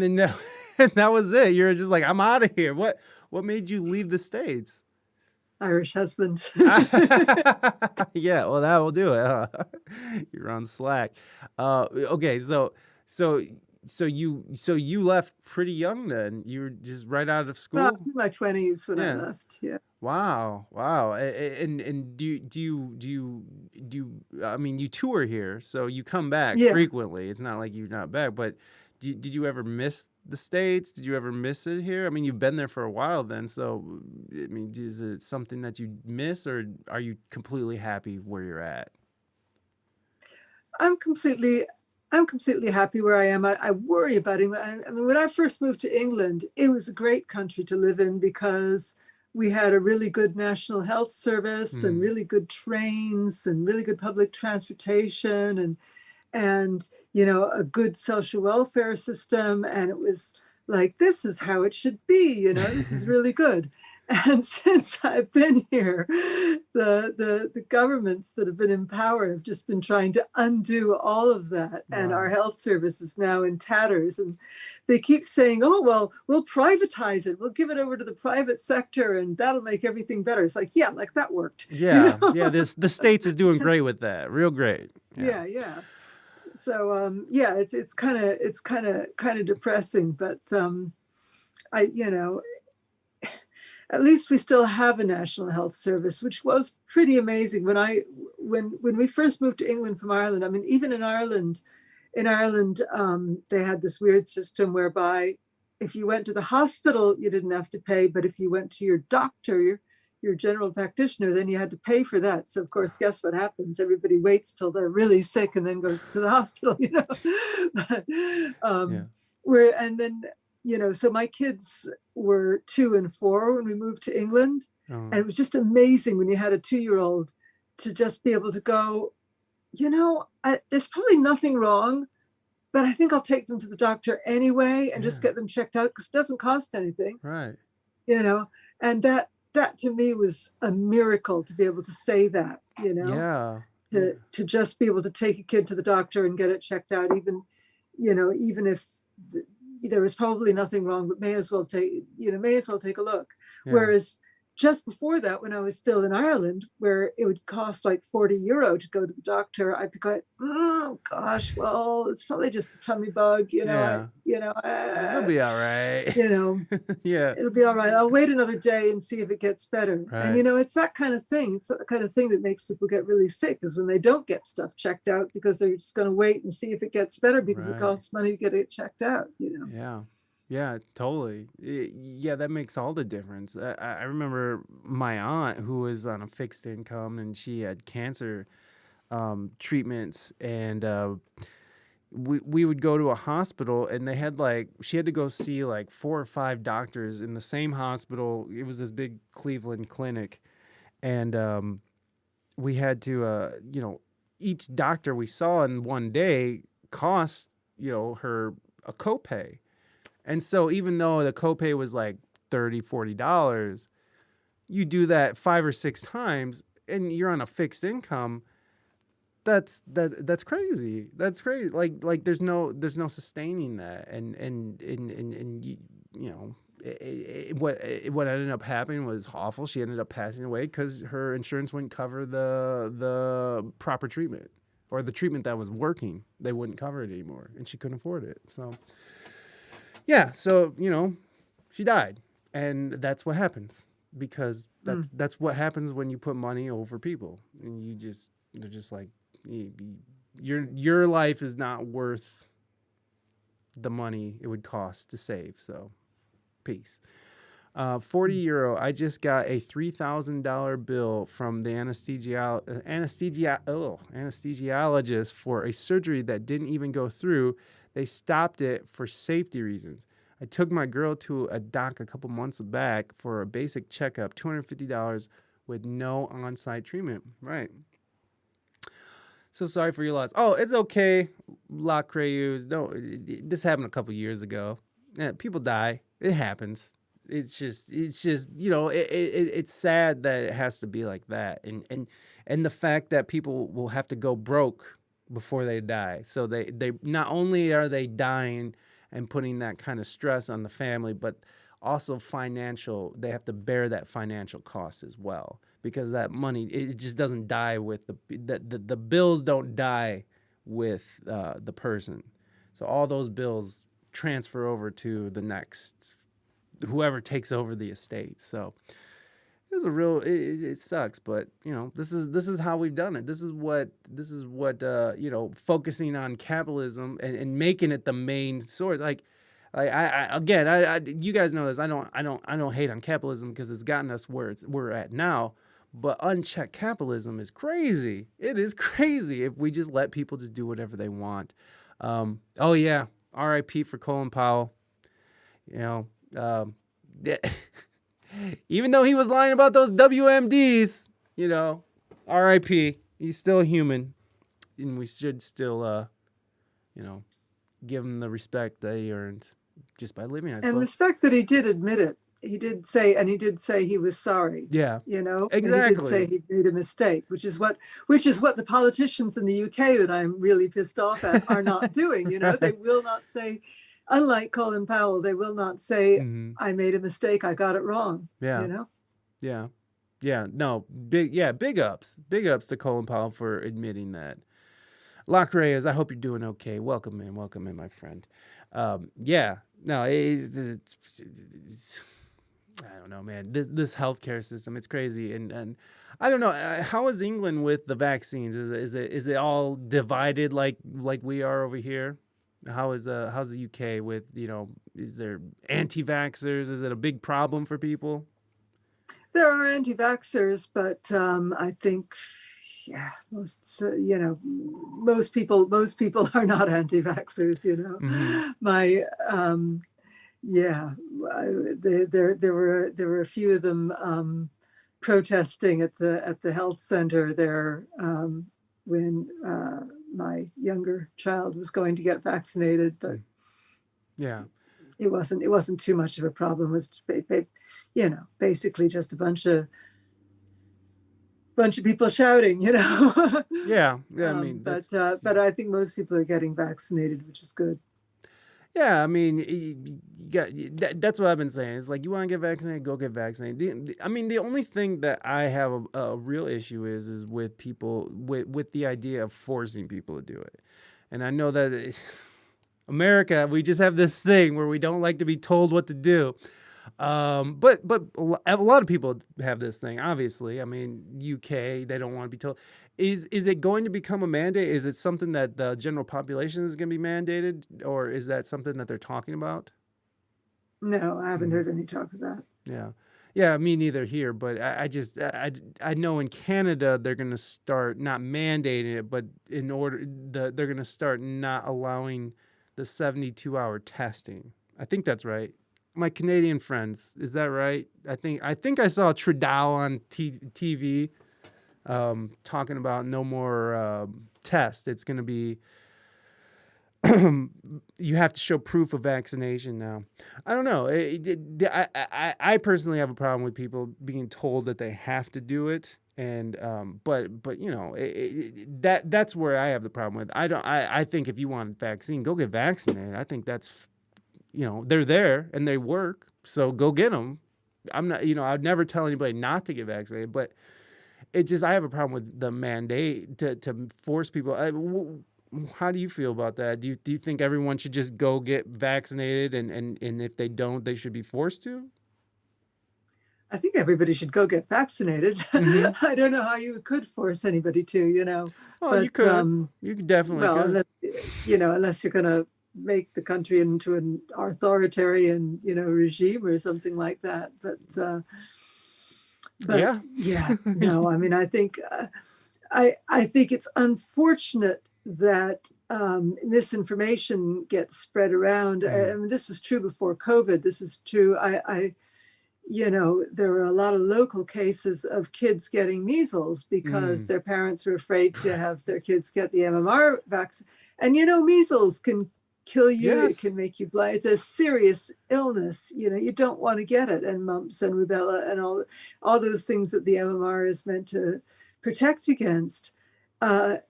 then that was it. You were just like, I'm out of here. What made you leave the States? Irish husband. Yeah, well, that will do it. You're on Slack. Okay, so you left pretty young then. You were just right out of school? Well, in my 20s when I left, yeah. Wow, wow. And do you I mean, you tour here, so you come back Yeah. frequently. It's not like you're not back, but did you ever miss the States? Did you ever miss it here? I mean, you've been there for a while then, so I mean, is it something that you miss, or are you completely happy where you're at? I'm completely I'm completely happy where I am. I worry about England. I mean, when I first moved to England, it was a great country to live in because we had a really good national health service and Hmm. really good trains and really good public transportation and a good social welfare system. And it was like, this is how it should be, this is really good. And since I've been here, the governments that have been in power have just been trying to undo all of that. And our Wow. health service is now in tatters. And they keep saying, oh, well, we'll privatize it. We'll give it over to the private sector and that'll make everything better. It's like, yeah, like that worked, Yeah, yeah, this the States is doing great with that. Real great. Yeah. Yeah, yeah. So yeah, it's kind of depressing, but I at least we still have a national health service, which was pretty amazing when we first moved to England from Ireland. I mean, even in Ireland, they had this weird system whereby if you went to the hospital, you didn't have to pay, but if you went to your doctor, your general practitioner, then you had to pay for that. So of course, guess what happens? Everybody waits till they're really sick and then goes to the hospital, but, Yeah. where and then so my kids were 2 and 4 when we moved to England, and Oh, it was just amazing when you had a 2-year-old to just be able to go, there's probably nothing wrong, but I think I'll take them to the doctor anyway and just yeah. get them checked out because it doesn't cost anything, Right. you know. And that to me was a miracle to be able to say that, Yeah. Yeah. to just be able to take a kid to the doctor and get it checked out, even if there was probably nothing wrong, but may as well take a look. Yeah. Whereas just before that, when I was still in Ireland, where it would cost like €40 to go to the doctor, I'd be going, oh gosh, well, it's probably just a tummy bug, Yeah. They'll be all right. you know, Yeah. it'll be all right. I'll wait another day and see if it gets better. And Right. it's that kind of thing. It's that kind of thing that makes people get really sick, is when they don't get stuff checked out because they're just going to wait and see if it gets better because it Right. costs money to get it checked out. Yeah. Yeah, totally. Yeah, that makes all the difference. I remember my aunt who was on a fixed income and she had cancer treatments, and we would go to a hospital and they had like she had to go see like 4 or 5 doctors in the same hospital. It was this big Cleveland clinic, and we had to each doctor we saw in one day cost her a copay. And so even though the copay was like $30, $40, you do that 5 or 6 times and you're on a fixed income. That's crazy. That's crazy. Like there's no sustaining that. And you know what ended up happening was awful. She ended up passing away because her insurance wouldn't cover the proper treatment, or the treatment that was working. They wouldn't cover it anymore, and she couldn't afford it. So yeah, so she died, and that's what happens, because Mm. that's what happens when you put money over people, and they're just like, your life is not worth the money it would cost to save. So peace. 40 euro. I just got a $3,000 bill from the anesthesiologist for a surgery that didn't even go through. They stopped it for safety reasons. I took my girl to a doc a couple months back for a basic checkup, $250 with no on-site treatment. Right. So sorry for your loss. Oh, it's okay. La Crayus. No, this happened a couple years ago. Yeah, people die. It happens. It's just it's sad that it has to be like that, and the fact that people will have to go broke before they die. So they not only are they dying and putting that kind of stress on the family, but also financial. They have to bear that financial cost as well, because that money, it just doesn't die with the bills don't die with the person. So all those bills transfer over to the next whoever takes over the estate. So it was a real. It sucks, but this is how we've done it. This is what focusing on capitalism and making it the main source. You guys know this. I don't hate on capitalism because it's gotten us where we're at now. But unchecked capitalism is crazy. It is crazy if we just let people just do whatever they want. Oh yeah, R.I.P. for Colin Powell. Yeah. Even though he was lying about those WMDs, R.I.P. He's still human, and we should still, give him the respect that he earned just by living. And respect that he did admit it. He did say he was sorry. Yeah, exactly. And he did say he made a mistake, which is what the politicians in the UK that I'm really pissed off at are not doing. They will not say, unlike Colin Powell, they will not say, I made a mistake, I got it wrong. Yeah. Yeah. No, big ups to Colin Powell for admitting that. Lock Reyes, I hope you're doing okay. Welcome in, my friend. Yeah. No, it's I don't know, man. This healthcare system, it's crazy, and I don't know. How is England with the vaccines? Is it all divided like we are over here? How's the UK with Is there anti-vaxxers? Is it a big problem for people? There are anti-vaxxers, but I think most people are not anti-vaxxers. My there were a few of them protesting at the health center there when my younger child was going to get vaccinated, but it wasn't too much of a problem. It was basically just a bunch of people shouting, Yeah, I mean, but I think most people are getting vaccinated, which is good. Yeah, I mean, that's what I've been saying. It's like, you want to get vaccinated, go get vaccinated. I mean, the only thing that I have a real issue is with people, with the idea of forcing people to do it. And I know that America, we just have this thing where we don't like to be told what to do. But a lot of people have this thing, obviously. I mean, UK, they don't want to be told. Is it going to become a mandate? Is it something that the general population is going to be mandated, or is that something that they're talking about? No, I haven't heard any talk of that. Yeah, me neither here. But I know in Canada they're going to start not mandating it, but they're going to start not allowing the 72-hour testing. I think that's right. My Canadian friends, is that right? I think I saw Trudeau on TV talking about no more tests. It's going to be you have to show proof of vaccination now. I don't know. I personally have a problem with people being told that they have to do it, and but that's where I have the problem with. I think if you want a vaccine, go get vaccinated. I think that's they're there and they work, so go get them. I'm not, I'd never tell anybody not to get vaccinated, but it just, I have a problem with the mandate to force people. How do you feel about that? Do you think everyone should just go get vaccinated, and if they don't, they should be forced to? I think everybody should go get vaccinated. Mm-hmm. I don't know how you could force anybody to, Oh, but you could. You could definitely. Well, unless you're going to make the country into an authoritarian, regime or something like that. But no, I mean, I think it's unfortunate that misinformation gets spread around. I mean, this was true before COVID. This is true. There were a lot of local cases of kids getting measles because their parents were afraid to have their kids get the MMR vaccine. And, measles can kill you. Yes. It can make you blind. It's a serious illness. You don't want to get it. And mumps and rubella and all those things that the MMR is meant to protect against, and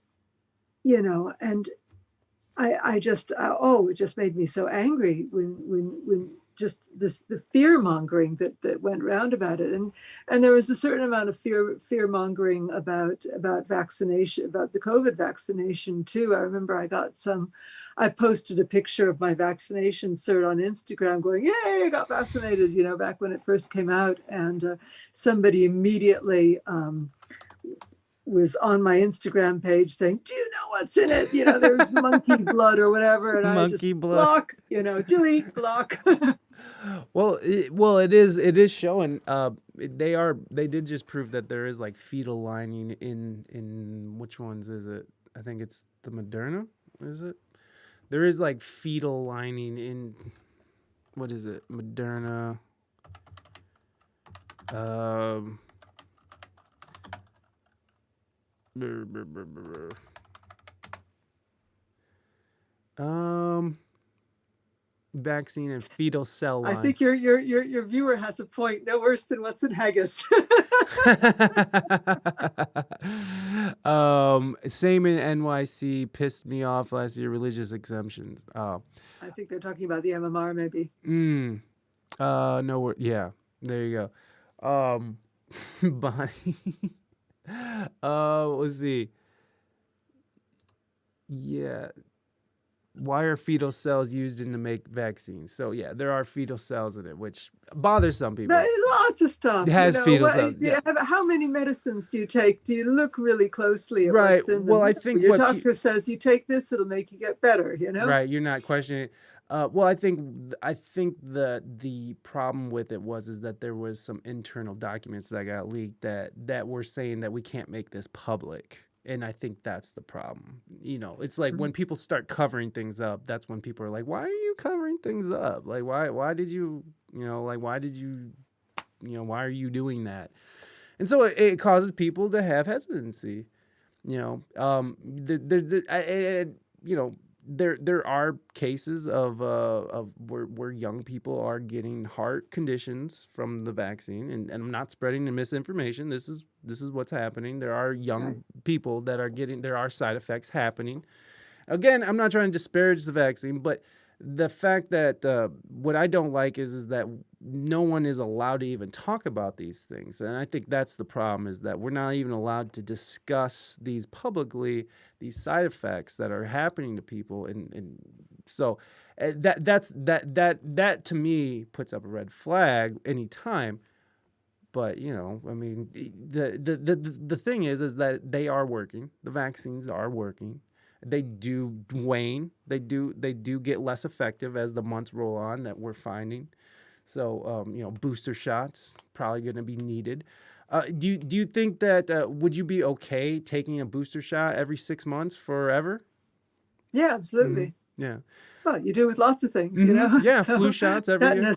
it just made me so angry when just the fear mongering that went around about it, and there was a certain amount of fear mongering about vaccination, about the COVID vaccination too. I remember I got some I posted a picture of my vaccination cert on Instagram going, yay, I got vaccinated, you know, back when it first came out. And somebody immediately was on my Instagram page saying, do you know what's in it? You know, there's monkey blood or whatever. And I just block, you know, delete, block. Well, it is showing. They did just prove that there is like fetal lining in which ones is it? I think it's the Moderna. Is it? There is like fetal lining in, what is it? Moderna. Vaccine and fetal cell line. I think your viewer has a point. No worse than what's in haggis. Same in NYC. Pissed me off last year. Religious exemptions. Oh, I think they're talking about the MMR maybe. No. Yeah. There you go. Bonnie. Let's see. Yeah. Why are fetal cells used in to make vaccines? So yeah, there are fetal cells in it, which bothers some people. Lots of stuff. It has fetal cells. Yeah. How many medicines do you take? Do you look really closely at right. what's in them? Well, I think your doctor says you take this, it'll make you get better. You know. Right. You're not questioning it. Well, I think the problem with it is that there was some internal documents that got leaked that were saying that we can't make this public. And I think that's the problem. You know, it's like when people start covering things up, that's when people are like, why are you covering things up? Like, why did you, why are you doing that? And so it causes people to have hesitancy, there are cases of where young people are getting heart conditions from the vaccine, and I'm not spreading the misinformation. This is what's happening. There are young people that are there are side effects happening. Again, I'm not trying to disparage the vaccine, but the fact that what I don't like is that no one is allowed to even talk about these things. And I think that's the problem, is that we're not even allowed to discuss these publicly, these side effects that are happening to people. And so that to me puts up a red flag anytime. But, I mean, the thing is that they are working. The vaccines are working. They do wane. They do get less effective as the months roll on, that we're finding. So, booster shots probably going to be needed. Do you think that would you be okay taking a booster shot every 6 months forever? Yeah, absolutely. Mm-hmm. Yeah. Well, you do with lots of things, Yeah, so flu shots every year.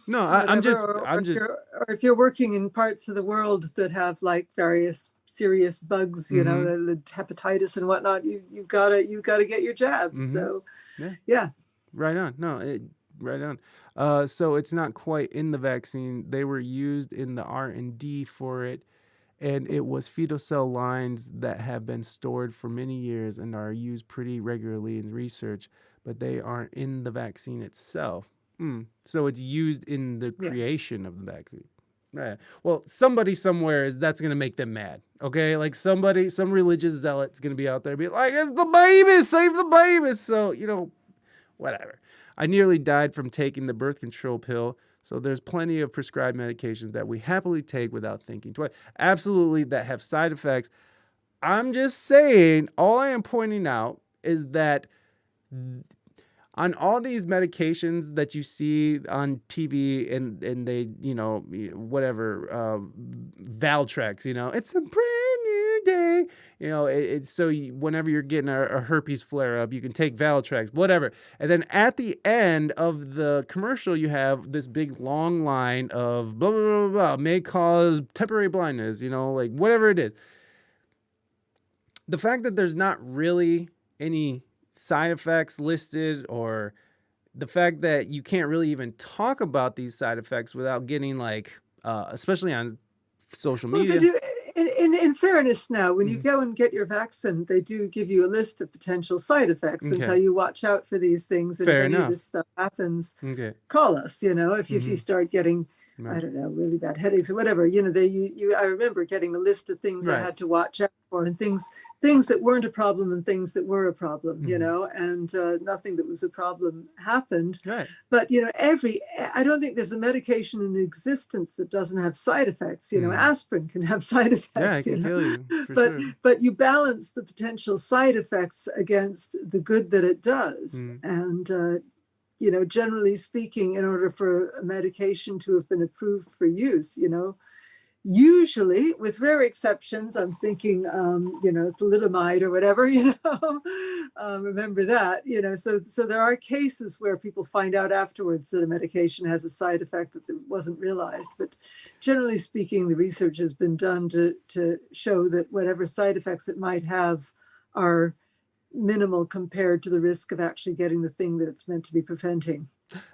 No, I'm just. Or if you're working in parts of the world that have like various serious bugs, the hepatitis and whatnot, you've got to get your jabs. So, yeah. Right on. No, right on. So it's not quite in the vaccine. They were used in the R&D for it. And it was fetal cell lines that have been stored for many years and are used pretty regularly in research, but they aren't in the vaccine itself. So it's used in the creation of the vaccine. Right. Well, somebody somewhere that's going to make them mad. Okay. Like some religious zealot's going to be out there be like, it's the babies, save the babies. So, whatever. I nearly died from taking the birth control pill. So there's plenty of prescribed medications that we happily take without thinking twice. Absolutely, that have side effects. I'm just saying, all I am pointing out is that on all these medications that you see on TV and they, whatever, Valtrex, it's a brand new day. It's so whenever you're getting a herpes flare up, you can take Valtrex, whatever. And then at the end of the commercial, you have this big long line of blah, blah, blah, blah, may cause temporary blindness, like whatever it is. The fact that there's not really any side effects listed, or the fact that you can't really even talk about these side effects without getting especially on social media. Well, they do. In fairness now, when you go and get your vaccine, they do give you a list of potential side effects and tell you watch out for these things. And if any of this stuff happens, call us, if you start getting I don't know, really bad headaches or whatever, you know, I remember getting a list of things I had to watch out for, and things that weren't a problem and things that were a problem, you know, and nothing that was a problem happened. But, you know, I don't think there's a medication in existence that doesn't have side effects. You know, aspirin can have side effects, it can kill you, but you balance the potential side effects against the good that it does. And, you know, generally speaking, in order for a medication to have been approved for use, you know, usually, with rare exceptions, I'm thinking, you know, thalidomide or whatever, you know, remember that, you know, so there are cases where people find out afterwards that a medication has a side effect that wasn't realized. But generally speaking, the research has been done to show that whatever side effects it might have are minimal compared to the risk of actually getting the thing that it's meant to be preventing.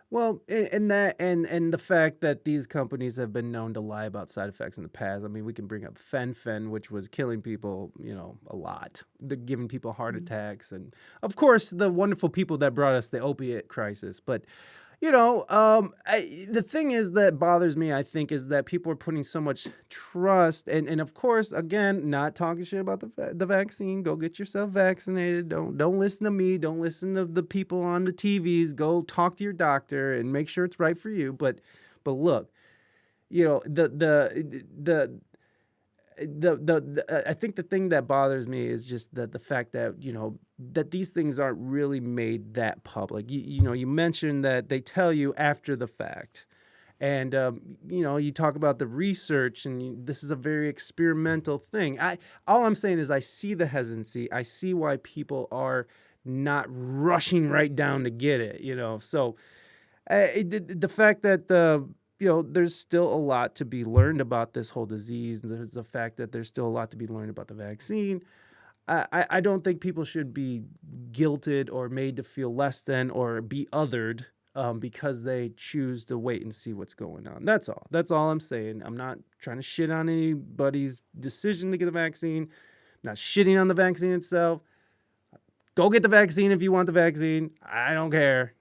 Well, and the fact that these companies have been known to lie about side effects in the past. I mean, we can bring up fen, which was killing people, you know, a lot. They're giving people heart attacks, and of course, the wonderful people that brought us the opiate crisis. But you know, the thing is that bothers me, I think, is that people are putting so much trust, and of course, again, not talking shit about the vaccine. Go get yourself vaccinated. Don't listen to me. Don't listen to the people on the TVs. Go talk to your doctor and make sure it's right for you. But look, you know, I think the thing that bothers me is just the fact that, you know, that these things aren't really made that public. You know, you mentioned that they tell you after the fact. And, you know, you talk about the research, and this is a very experimental thing. All I'm saying is I see the hesitancy. I see why people are not rushing right down to get it, you know. So the fact that you know, there's still a lot to be learned about this whole disease. There's the fact that there's still a lot to be learned about the vaccine. I don't think people should be guilted or made to feel less than or be othered because they choose to wait and see what's going on. That's all. That's all I'm saying. I'm not trying to shit on anybody's decision to get the vaccine. I'm not shitting on the vaccine itself. Go get the vaccine if you want the vaccine. I don't care.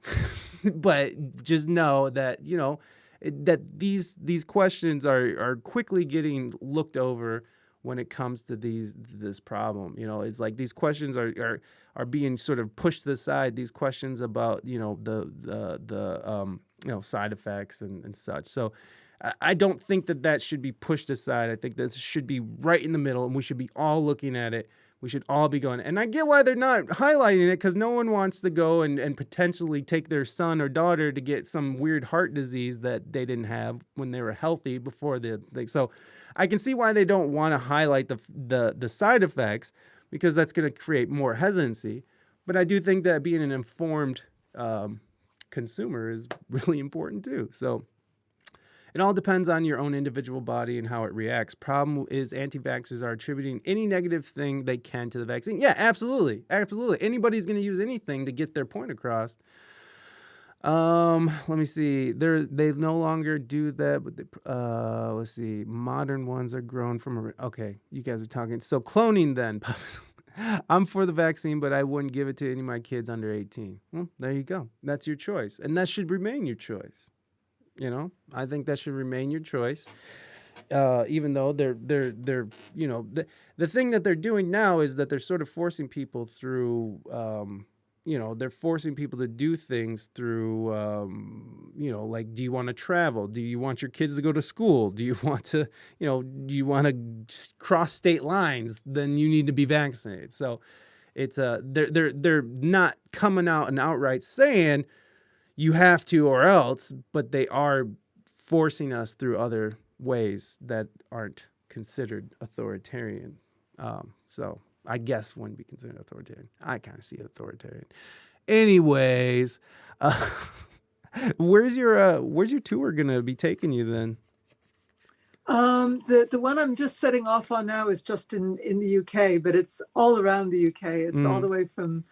But just know that, you know, that these questions are quickly getting looked over when it comes to this problem. You know, it's like these questions are being sort of pushed to the side. These questions about, you know, the you know, side effects and such. So I don't think that should be pushed aside. I think that should be right in the middle, and we should be all looking at it. We should all be going. And I get why they're not highlighting it, because no one wants to go and potentially take their son or daughter to get some weird heart disease that they didn't have when they were healthy before the thing. So I can see why they don't want to highlight the side effects, because that's going to create more hesitancy. But I do think that being an informed consumer is really important too. So it all depends on your own individual body and how it reacts. Problem is, anti-vaxxers are attributing any negative thing they can to the vaccine. Yeah, absolutely. Absolutely. Anybody's going to use anything to get their point across. Let me see. They no longer do that, but let's see. Modern ones are grown from okay, you guys are talking. So cloning then. I'm for the vaccine, but I wouldn't give it to any of my kids under 18. Well, there you go. That's your choice. And that should remain your choice. You know, I think that should remain your choice, even though they're you know, the thing that they're doing now is that they're sort of forcing people through, you know, they're forcing people to do things through, you know, like, do you want to travel? Do you want your kids to go to school? Do you want to, you know, do you want to cross state lines? Then you need to be vaccinated. So it's they're not coming out and outright saying you have to or else, but they are forcing us through other ways that aren't considered authoritarian. So I guess wouldn't be considered authoritarian. I kind of see it authoritarian. Anyways, where's your tour gonna be taking you then? The one I'm just setting off on now is just in the UK, but it's all around the UK. It's all the way from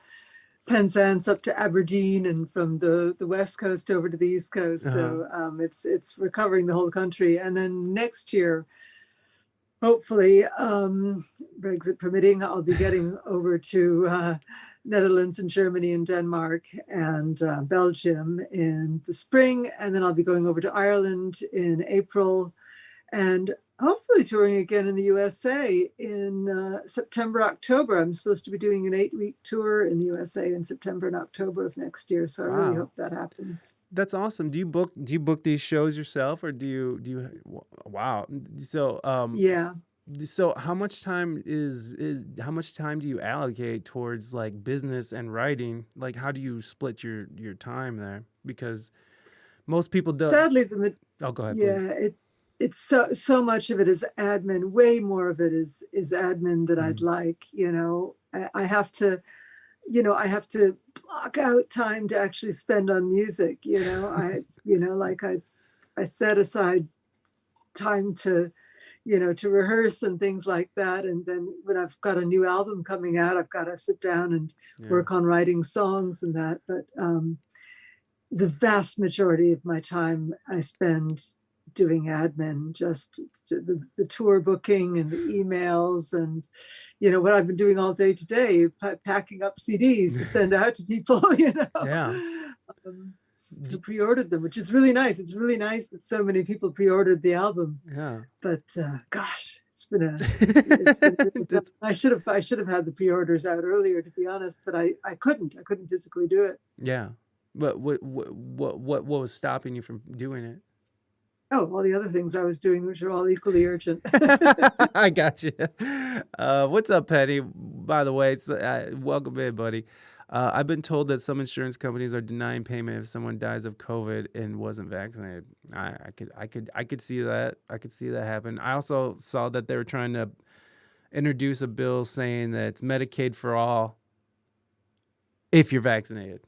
Penzance up to Aberdeen, and from the West Coast over to the East Coast. So it's recovering the whole country. And then next year, hopefully, Brexit permitting, I'll be getting over to Netherlands and Germany and Denmark and Belgium in the spring. And then I'll be going over to Ireland in April and hopefully touring again in the USA in September, October. I'm supposed to be doing an 8-week tour in the USA in September and October of next year. So I really hope that happens. That's awesome. Do you book these shows yourself, or do you wow. So yeah. So how much time how much time do you allocate towards like business and writing? Like how do you split your time there? Because most people don't. Sadly, oh, go ahead, yeah, please. It's so much of it is admin. Way more of it is admin than I'd like. I have to, I have to block out time to actually spend on music. I set aside time to, to rehearse and things like that. And then when I've got a new album coming out, I've got to sit down and work on writing songs and that. But the vast majority of my time I spend doing admin, just the tour booking and the emails and, what I've been doing all day today, packing up CDs to send out to people, who pre-ordered them, which is really nice. It's really nice that so many people pre-ordered the album. Yeah. But gosh, it's been really I should have had the pre-orders out earlier, to be honest, but I couldn't physically do it. Yeah. But what was stopping you from doing it? Oh, all the other things I was doing, which are all equally urgent. I got you. What's up, Penny? By the way, welcome in, buddy. I've been told that some insurance companies are denying payment if someone dies of COVID and wasn't vaccinated. I could see that. I could see that happen. I also saw that they were trying to introduce a bill saying that it's Medicaid for all if you're vaccinated,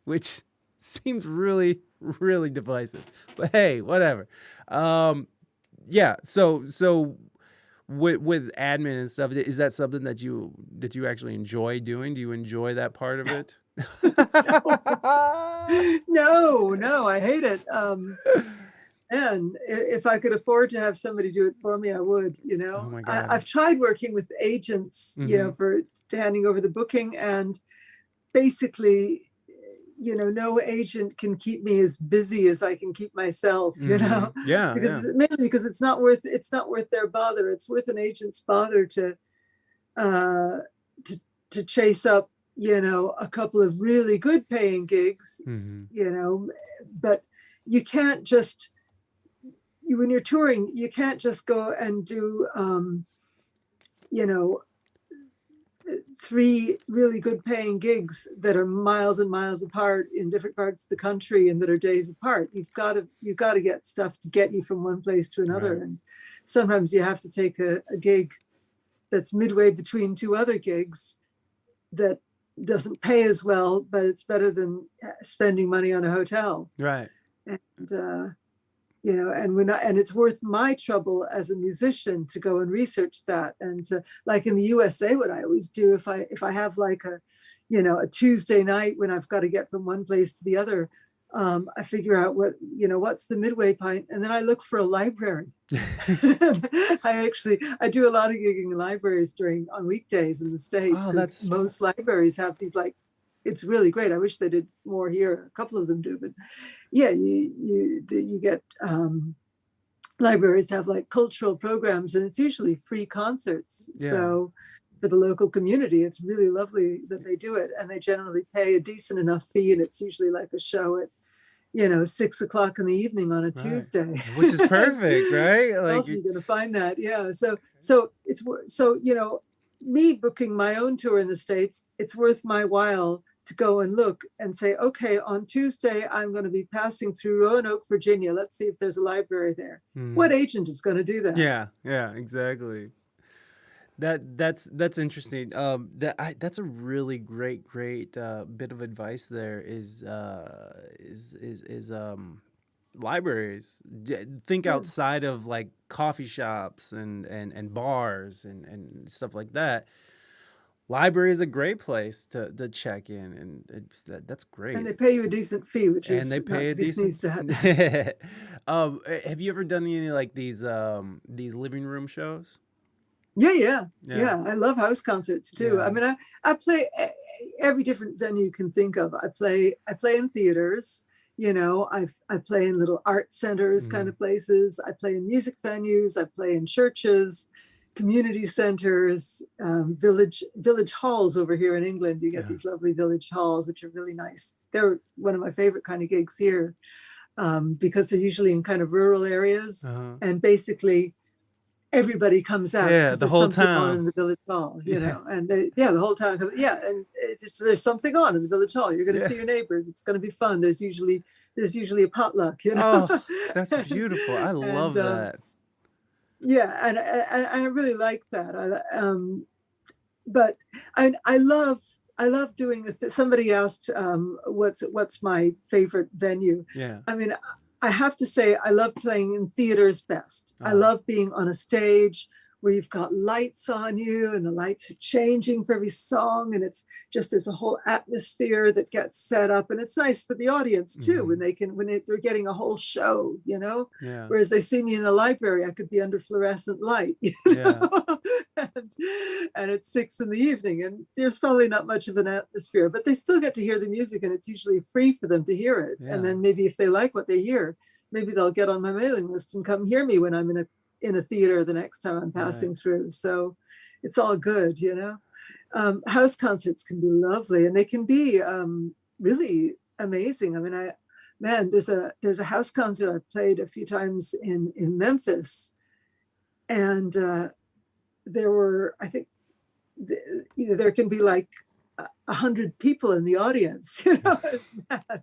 which seems really, really divisive. But hey, whatever. Yeah. So with admin and stuff, is that something that you actually enjoy doing? Do you enjoy that part of it? No, I hate it. And if I could afford to have somebody do it for me, I would. Oh my God. I've tried working with agents, for handing over the booking, and basically, no agent can keep me as busy as I can keep myself, Yeah. Mainly because it's not worth their bother. It's worth an agent's bother to chase up, a couple of really good paying gigs, but you can't just, when you're touring, you can't just go and do, 3 really good paying gigs that are miles and miles apart in different parts of the country and that are days apart. You've got to get stuff to get you from one place to another. Right. And sometimes you have to take a gig that's midway between 2 other gigs that doesn't pay as well, but it's better than spending money on a hotel. Right. And and it's worth my trouble as a musician to go and research that. And like in the USA, what I always do, if I have like a Tuesday night when I've got to get from one place to the other, I figure out what's the midway point, and then I look for a library. I do a lot of gigging in libraries on weekdays in the States. Oh, most libraries have these, like, it's really great. I wish they did more here. A couple of them do, but yeah, you get libraries have like cultural programs, and it's usually free concerts. Yeah. So for the local community, it's really lovely that they do it, and they generally pay a decent enough fee, and it's usually like a show at 6 o'clock in the evening on a Tuesday, which is perfect, right? Like, also you're gonna find that, yeah. So me booking my own tour in the States, it's worth my while to go and look and say, okay, on Tuesday, I'm going to be passing through Roanoke, Virginia. Let's see if there's a library there. What agent is going to do that? Yeah, exactly. That's interesting. That's a really great bit of advice. There is libraries. Think outside of like coffee shops and bars and stuff like that. Library is a great place to check in, and that's great. And they pay you a decent fee, which is, and they pay a decent. Have you ever done any like these living room shows? Yeah. I love house concerts too. I mean, I play every different venue you can think of. I play in theaters. I play in little art centers kind of places. I play in music venues. I play in churches, community centers, village halls over here in England. You get these lovely village halls, which are really nice. They're one of my favorite kind of gigs here, because they're usually in kind of rural areas, and basically everybody comes out because the there's whole something on in town. the village hall, and the whole town comes, and there's something on in the village hall. You're going to see your neighbors. It's going to be fun. There's usually a potluck, Oh, that's beautiful. I and love that. and I really like that. But I love doing this. Somebody asked, what's my favorite venue? Yeah. I mean, I have to say I love playing in theaters best. I love being on a stage where you've got lights on you and the lights are changing for every song, and it's just, there's a whole atmosphere that gets set up, and it's nice for the audience too, when they're getting a whole show, Yeah. Whereas they see me in the library, I could be under fluorescent light, Yeah. and it's 6 PM, and there's probably not much of an atmosphere, but they still get to hear the music, and it's usually free for them to hear it. And then maybe if they like what they hear, maybe they'll get on my mailing list and come hear me when I'm in a theater the next time I'm passing through. So it's all good, House concerts can be lovely, and they can be really amazing. I mean, there's a house concert I've played a few times in Memphis, and there were, I think, there can be like 100 people in the audience. It's mad.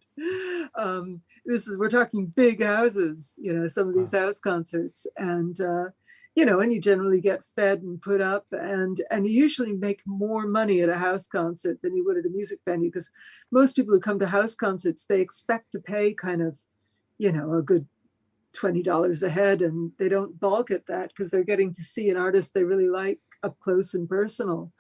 We're talking big houses, some of these house concerts, and and you generally get fed and put up, and you usually make more money at a house concert than you would at a music venue, because most people who come to house concerts, they expect to pay kind of, a good $20 a head, and they don't balk at that because they're getting to see an artist they really like up close and personal.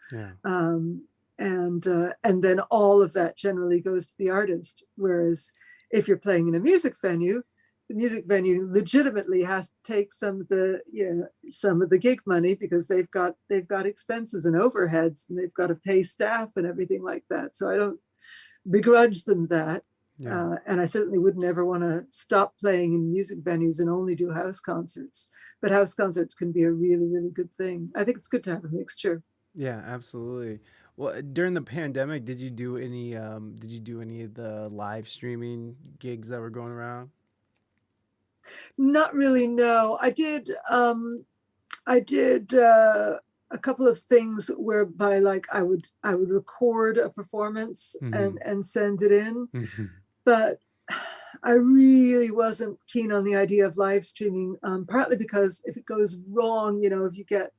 And then all of that generally goes to the artist. Whereas if you're playing in a music venue, the music venue legitimately has to take some of the gig money, because they've got expenses and overheads, and they've got to pay staff and everything like that. So I don't begrudge them that. And I certainly wouldn't ever want to stop playing in music venues and only do house concerts. But house concerts can be a really, really good thing. I think it's good to have a mixture. Yeah, absolutely. Well, during the pandemic, did you do any of the live streaming gigs that were going around? Not really, no. I did a couple of things whereby, like, I would record a performance and send it in. But I really wasn't keen on the idea of live streaming, partly because if it goes wrong, if you get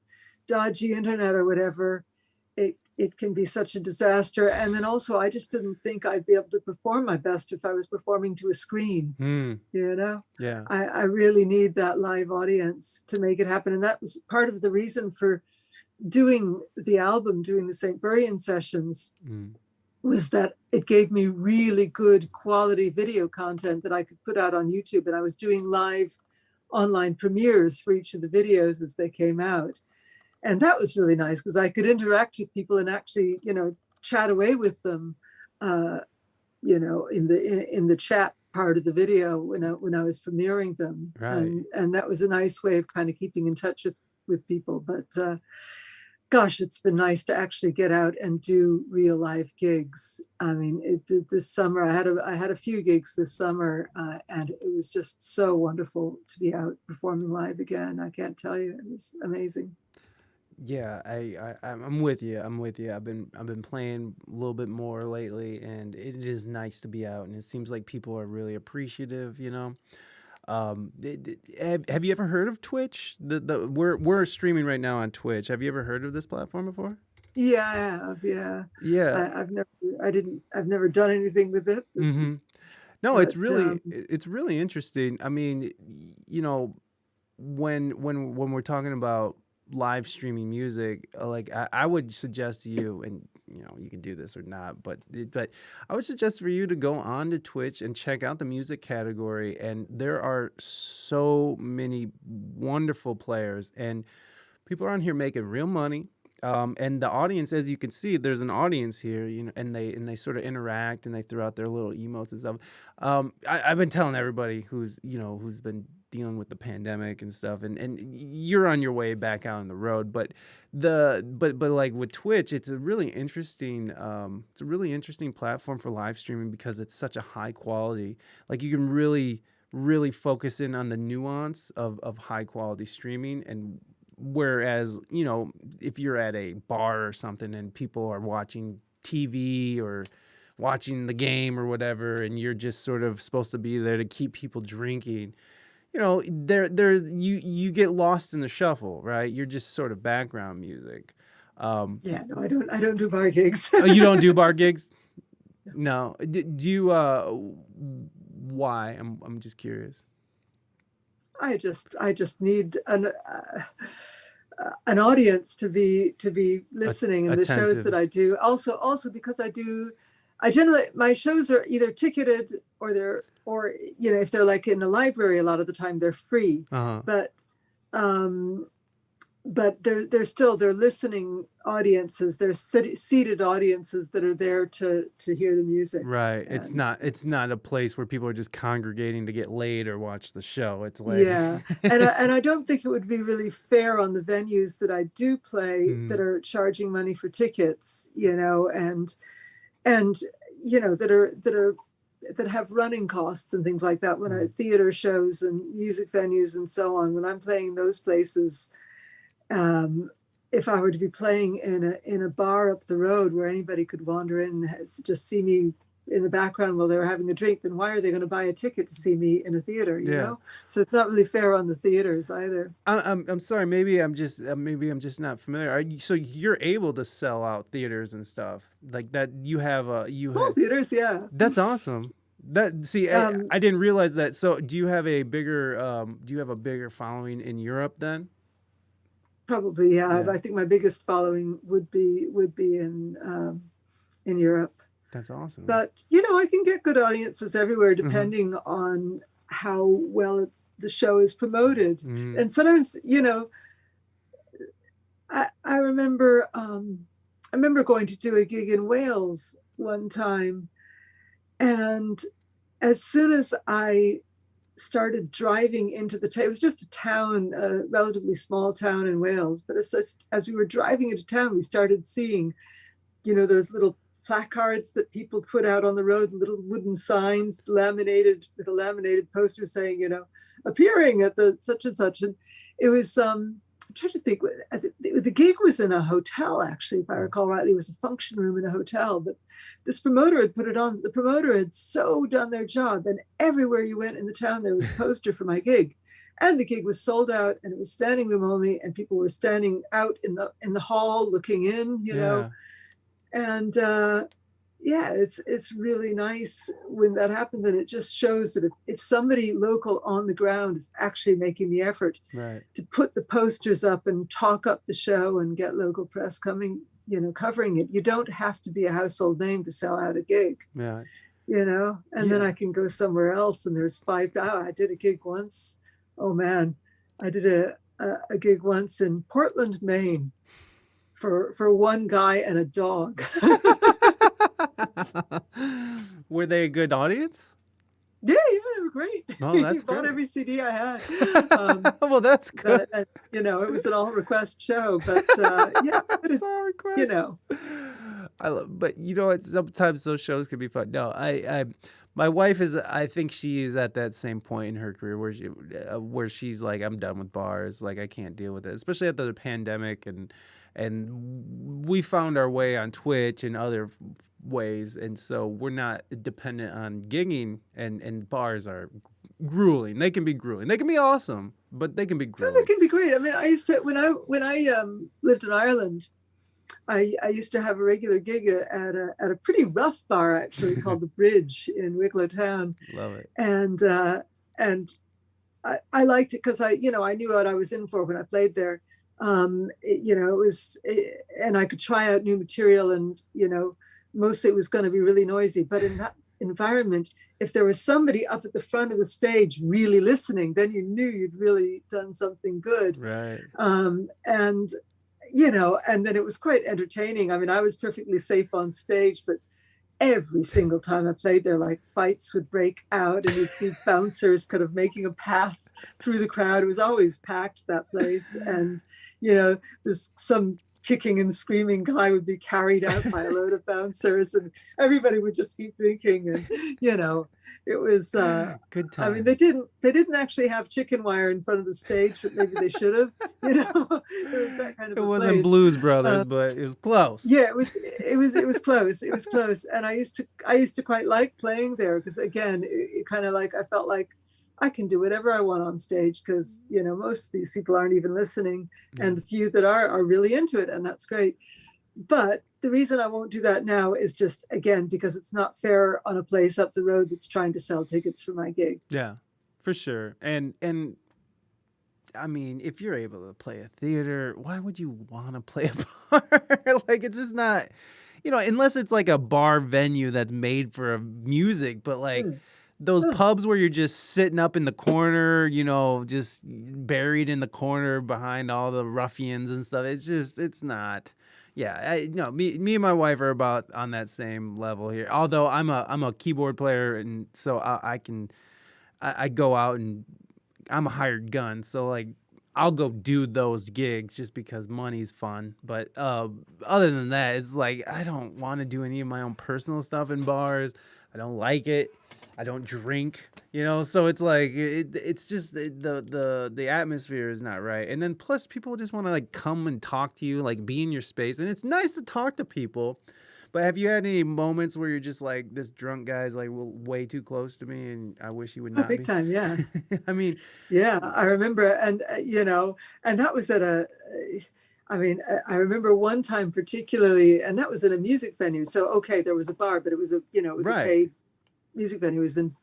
dodgy internet or whatever, it can be such a disaster. And then also, I just didn't think I'd be able to perform my best if I was performing to a screen. Yeah. I really need that live audience to make it happen. And that was part of the reason for doing the album, doing the St. Buryan Sessions, was that it gave me really good quality video content that I could put out on YouTube. And I was doing live online premieres for each of the videos as they came out. And that was really nice, because I could interact with people and actually, chat away with them, in the chat part of the video when I was premiering them. And that was a nice way of kind of keeping in touch with people. But gosh, it's been nice to actually get out and do real live gigs. I mean, this summer I had a few gigs this summer, and it was just so wonderful to be out performing live again. I can't tell you, it was amazing. Yeah, I'm with you. I'm with you. I've been playing a little bit more lately, and it is nice to be out. And it seems like people are really appreciative. Have you ever heard of Twitch? We're streaming right now on Twitch. Have you ever heard of this platform before? Yeah, I have. Yeah, Yeah. I've never done anything with it. No, But it's really interesting. I mean, when we're talking about live streaming music, like I would suggest to you, and you can do this or not, but I would suggest for you to go on to Twitch and check out the music category, and there are so many wonderful players, and People are on here making real money. And the audience, as you can see, there's an audience here, and they sort of interact and they throw out their little emotes and stuff. I've been telling everybody who's been dealing with the pandemic and stuff, and you're on your way back out on the road, but like with Twitch, it's a really interesting platform for live streaming because it's such a high quality. Like you can really focus in on the nuance of high quality streaming. And whereas, if you're at a bar or something and people are watching TV or watching the game or whatever, and you're just sort of supposed to be there to keep people drinking, there's you get lost in the shuffle, right? You're just sort of background music. Yeah, no, I don't do bar gigs. Oh, you don't do bar gigs? No. Do you? Why? I'm just curious. I just need an audience to be listening in the shows that I do. Also because I generally, my shows are either ticketed or if they're like in a library, a lot of the time they're free. But they're listening audiences. They're seated audiences that are there to hear the music. Right. And it's not a place where people are just congregating to get laid or watch the show. It's like and I don't think it would be really fair on the venues that I do play that are charging money for tickets, and that have running costs and things like that. When I theater shows and music venues and so on, when I'm playing those places. If I were to be playing in a bar up the road where anybody could wander in and just see me in the background while they're having a drink, then why are they going to buy a ticket to see me in a theater? You know, so it's not really fair on the theaters either. I'm sorry, maybe I'm just not familiar. So you're able to sell out theaters and stuff like that? You have theaters, yeah. That's awesome. I didn't realize that. So do you have a bigger following in Europe then? Probably, yeah. I think my biggest following would be in Europe. That's awesome. But I can get good audiences everywhere depending on how well the show is promoted. And sometimes, I remember going to do a gig in Wales one time, and as soon as I started driving into it was just a town, a relatively small town in Wales, but as we were driving into town, we started seeing those little placards that people put out on the road, little wooden signs laminated with a laminated poster saying appearing at the such and such. And it was I'm trying to think, the gig was in a hotel, actually, if I recall rightly. It was a function room in a hotel, but this promoter had put it on. The promoter had so done their job, and everywhere you went in the town, there was a poster for my gig. And the gig was sold out, and it was standing room only, and people were standing out in the hall looking in, know. And it's really nice when that happens, and it just shows that if somebody local on the ground is actually making the effort to put the posters up and talk up the show and get local press coming, covering it. You don't have to be a household name to sell out a gig. And then I can go somewhere else, and there's I did a gig once. Oh man, I did a gig once in Portland, Maine for one guy and a dog. Were they a good audience? Yeah, they were great. Oh, that's great. Bought every CD I had. Well, that's good. But, it was an all request show, but it's all request. But sometimes those shows can be fun. No, my wife I think she is at that same point in her career where she's like, I'm done with bars. Like, I can't deal with it, especially after the pandemic, and we found our way on Twitch and other ways, and so we're not dependent on gigging, and bars are grueling. They can be grueling. They can be awesome, but they can be grueling. No, they can be great. I mean, I used to when I lived in Ireland, I used to have a regular gig at a pretty rough bar, actually, called the Bridge in Wicklow Town. Love it. And I liked it because I knew what I was in for when I played there. It was, and I could try out new material, and mostly it was going to be really noisy. But in environment, if there was somebody up at the front of the stage really listening, then you knew you'd really done something good. Right. And you know, and then it was quite entertaining. I mean, I was perfectly safe on stage, but every single time I played there, like fights would break out and you'd see bouncers kind of making a path through the crowd. It was always packed, that place. And, you know, there's some kicking and screaming guy would be carried out by a load of bouncers and everybody would just keep drinking. And, you know, it was good time. I mean, they didn't actually have chicken wire in front of the stage, but maybe they should have. You know, it was that kind of. It a wasn't place. Blues Brothers, but it was close. Yeah, it was close. It was close, and I used to quite like playing there because again, it kind of like I felt like I can do whatever I want on stage because you know most of these people aren't even listening, and the few that are really into it, and that's great. But the reason I won't do that now is just, again, because it's not fair on a place up the road that's trying to sell tickets for my gig. Yeah, for sure. And I mean, if you're able to play a theater, why would you want to play a bar? Like, it's just not, you know, unless it's like a bar venue that's made for music, but like those pubs where you're just sitting up in the corner, you know, just buried in the corner behind all the ruffians and stuff. It's not. Yeah, me and my wife are about on that same level here. Although I'm a keyboard player, and so I go out and I'm a hired gun. So like I'll go do those gigs just because money's fun. But other than that, it's like I don't want to do any of my own personal stuff in bars. I don't like it. I don't drink, you know, so it's like it's just the atmosphere is not right. And then plus people just want to like come and talk to you, like be in your space. And it's nice to talk to people. But have you had any moments where you're just like, this drunk guy's like way too close to me and I wish he would not big be? time, yeah. I mean, yeah, I remember, and you know, and that was at I mean, I remember one time particularly, and that was in a music venue. So okay, there was a bar, but it was a paid music venue. It was in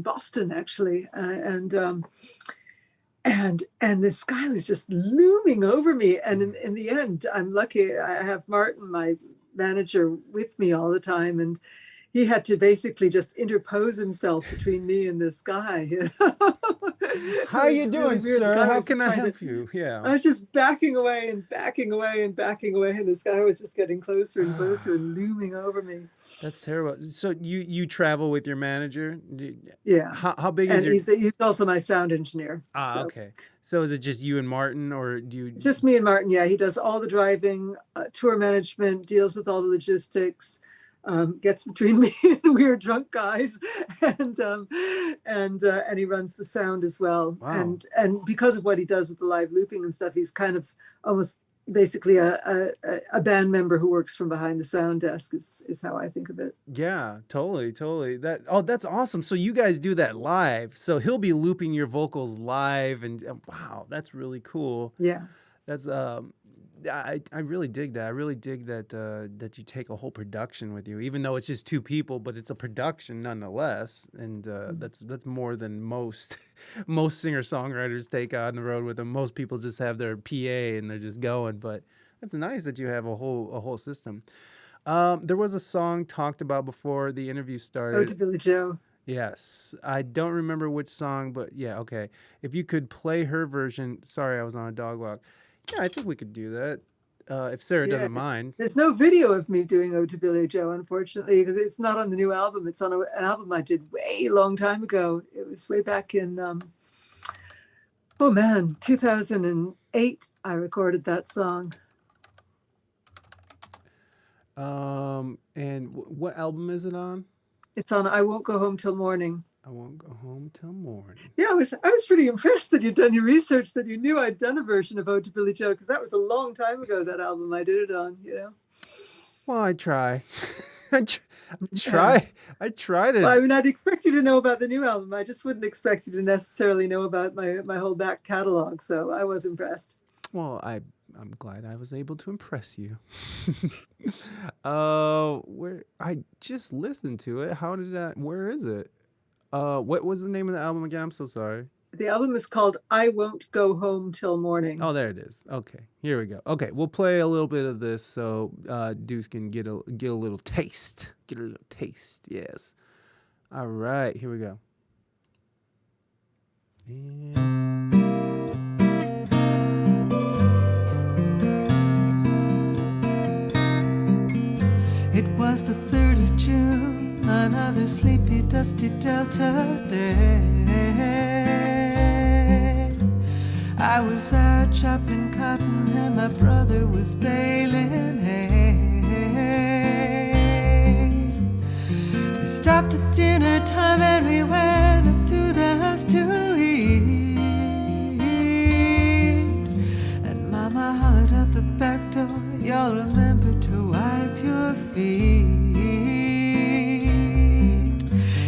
Boston actually, and this guy was just looming over me. And in the end, I'm lucky I have Martin, my manager, with me all the time, and he had to basically just interpose himself between me and this guy. You know? How are you doing, sir? How can I help you? Yeah. I was just backing away and backing away and backing away, and this guy was just getting closer and closer and looming over me. That's terrible. So you travel with your manager? Yeah. How big is your? He's also my sound engineer. So. Okay. So is it just you and Martin, or do you? It's just me and Martin. Yeah, he does all the driving, tour management, deals with all the logistics. Gets between me and weird drunk guys, and he runs the sound as well. Wow. And because of what he does with the live looping and stuff, he's kind of almost basically a band member who works from behind the sound desk. Is how I think of it. Yeah, totally. That's awesome. So you guys do that live. So he'll be looping your vocals live, and wow, that's really cool. Yeah, that's I really dig that. I really dig that that you take a whole production with you, even though it's just two people, but it's a production nonetheless. And that's more than most singer songwriters take on the road with them. Most people just have their PA and they're just going. But that's nice that you have a whole system. There was a song talked about before the interview started. Ode to Billie Joe. Yes, I don't remember which song, but yeah, okay. If you could play her version. Sorry, I was on a dog walk. Yeah, I think we could do that, if Sarah doesn't mind. There's no video of me doing Ode to Billie Joe, unfortunately, because it's not on the new album. It's on an album I did way long time ago. It was way back in, 2008, I recorded that song. And what album is it on? It's on I Won't Go Home Till Morning. I won't go home till morning. Yeah, I was pretty impressed that you'd done your research, that you knew I'd done a version of Ode to Billie Joe, because that was a long time ago, that album I did it on, you know. Well, I try. I tried it. Well, I mean, I'd expect you to know about the new album. I just wouldn't expect you to necessarily know about my whole back catalog, so I was impressed. Well, I'm glad I was able to impress you. Where I just listened to it. Where is it? What was the name of the album again? I'm so sorry. The album is called I Won't Go Home Till Morning. Oh, there it is. Okay, here we go. Okay, we'll play a little bit of this so Deuce can get a little taste. Get a little taste, yes. All right, here we go. It was the 3rd of June, another sleepy, dusty Delta day. I was out chopping cotton and my brother was baling hay. We stopped at dinner time and we went up to the house to eat. And Mama hollered out the back door, y'all remember to wipe your feet.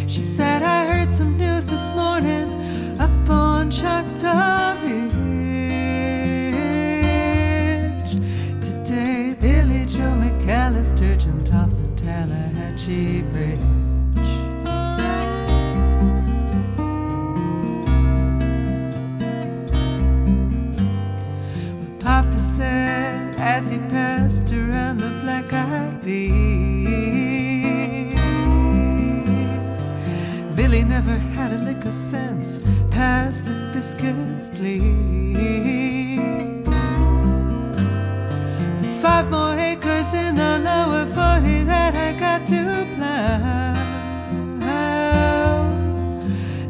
She said, I heard some news this morning up on Choctaw Ridge. Today, Billy Joe McAllister jumped off the Tallahatchie Bridge. Well, Papa said as he passed around the black-eyed peas, Billy never had a lick of sense, pass the biscuits, please. There's 5 more acres in the lower 40 that I got to plow.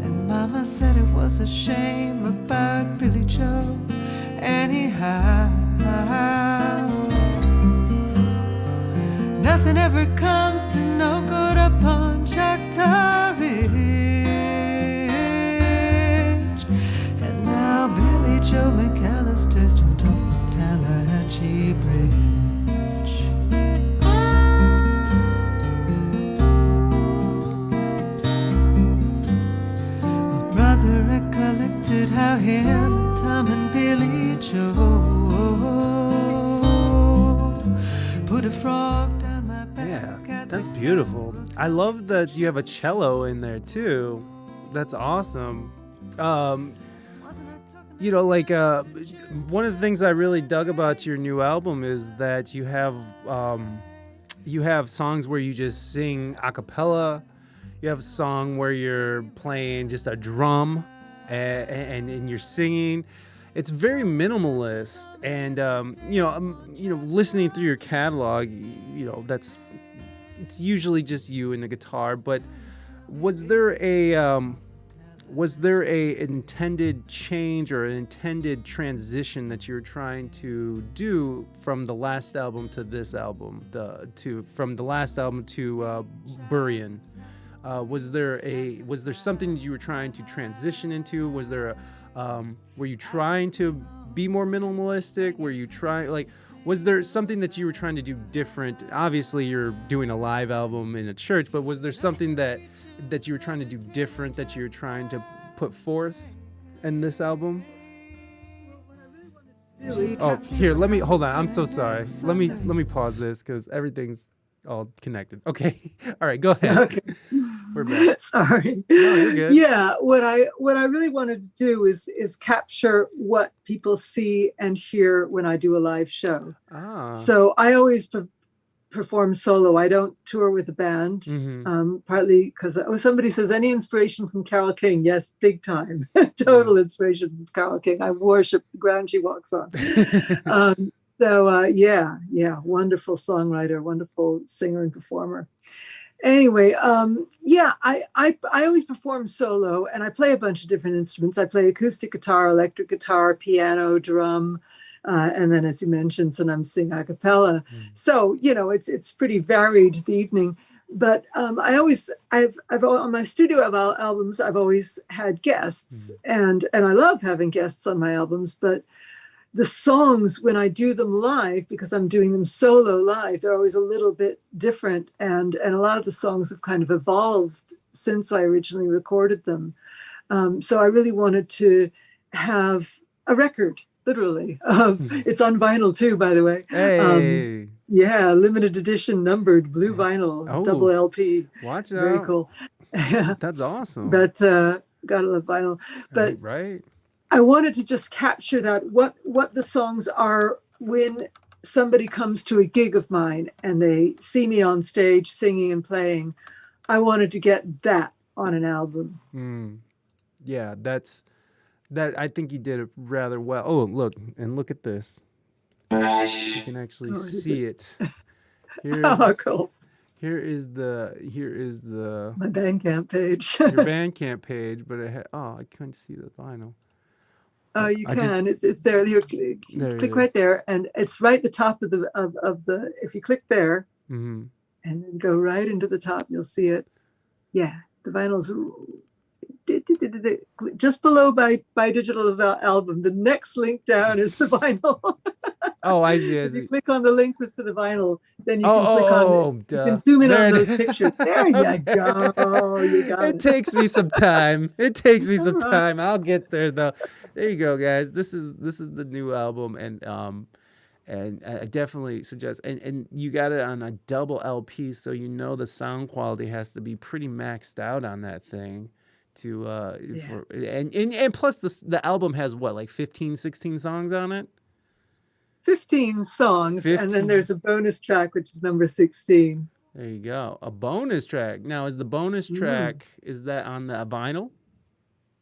And Mama said it was a shame about Billy Joe anyhow. Nothing ever comes to no good upon Choctaw Ridge. And now Billy Joe McAllister's jumped off the Tallahatchie Bridge. Well, brother recollected how him and Tom and Billy Joe put a frog down my back. Yeah, that's beautiful. I love that you have a cello in there too. That's awesome. You know, like one of the things I really dug about your new album is that you have songs where you just sing a cappella. You have a song where you're playing just a drum and you're singing. It's very minimalist, and listening through your catalog, it's usually just you and the guitar. But was there a intended change or an intended transition that you were trying to do from the last album to this album, from the last album to Buryan? Was there something that you were trying to transition into? Was there were you trying to be more minimalistic? Was there something that you were trying to do different? Obviously, you're doing a live album in a church, but was there something that you were trying to do different, that you were trying to put forth in this album? Oh, here, let me hold on. I'm so sorry. Let me pause this because everything's all connected. Okay. All right, go ahead. Okay. We're back. Sorry. No, you're good. Yeah, what I really wanted to do is capture what people see and hear when I do a live show. So I always perform solo. I don't tour with a band, partly because somebody says, any inspiration from Carole King? Yes, big time. Total inspiration from Carole King. I worship the ground she walks on. Wonderful songwriter, wonderful singer and performer. Anyway, I always perform solo, and I play a bunch of different instruments. I play acoustic guitar, electric guitar, piano, drum, and then, as you mentioned, sometimes sing a cappella. So, it's pretty varied the evening. But I've on my studio albums, I've always had guests, and I love having guests on my albums. But the songs, when I do them live, because I'm doing them solo live, they're always a little bit different. And a lot of the songs have kind of evolved since I originally recorded them. So I really wanted to have a record, literally. It's on vinyl too, by the way. Hey. Limited edition numbered blue vinyl, double LP. Watch out. Very cool. That's awesome. But gotta love vinyl. But right. I wanted to just capture that, what the songs are when somebody comes to a gig of mine and they see me on stage singing and playing. I wanted to get that on an album. Yeah, that. I think you did it rather well. Oh, look at this. You can actually see it. Oh, cool. Here is the My Bandcamp page. your Bandcamp page, but I couldn't see the vinyl. Oh, you can. It's there. You click right there, and it's right at the top of the. If you click there, and then go right into the top, you'll see it. Yeah, the vinyl's just below by digital album. The next link down is the vinyl. Oh, I see. If you click on the link for the vinyl, then you can click on. You can zoom in on those pictures. There you go. You got it. It takes me some time. I'll get there though. There you go, guys. This is the new album, and I definitely suggest. And you got it on a double LP, so you know the sound quality has to be pretty maxed out on that thing. And plus the album has what, like 15, 16 songs on it. 15 songs, 15. And then there's a bonus track, which is number 16. There you go. A bonus track. Now, is the bonus track, is that on the vinyl?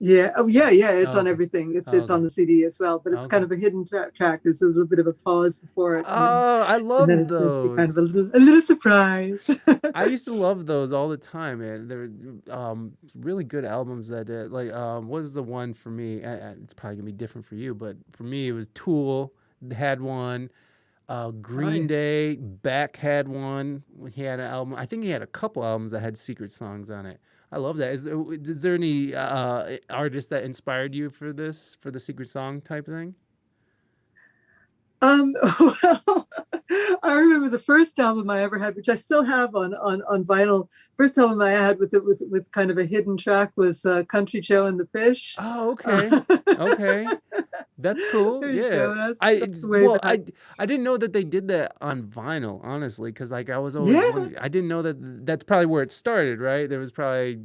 Yeah. Oh, yeah. It's on everything. It's on the CD as well, but it's kind of a hidden track. There's a little bit of a pause before it. I love those. Kind of a little surprise. I used to love those all the time, man. They're really good albums that did. Like, what was the one for me? It's probably gonna be different for you, but for me, it was Tool had one. Green Day, Beck had one. He had an album. I think he had a couple albums that had secret songs on it. I love that. Is there any artist that inspired you for the secret song type thing? Well, I remember the first album I ever had, which I still have on vinyl. First album I had with kind of a hidden track was Country Joe and the Fish. Oh, okay, okay, that's cool. Yeah, that's the way I didn't know that they did that on vinyl, honestly, because like I was always I didn't know that's probably where it started, right? There was probably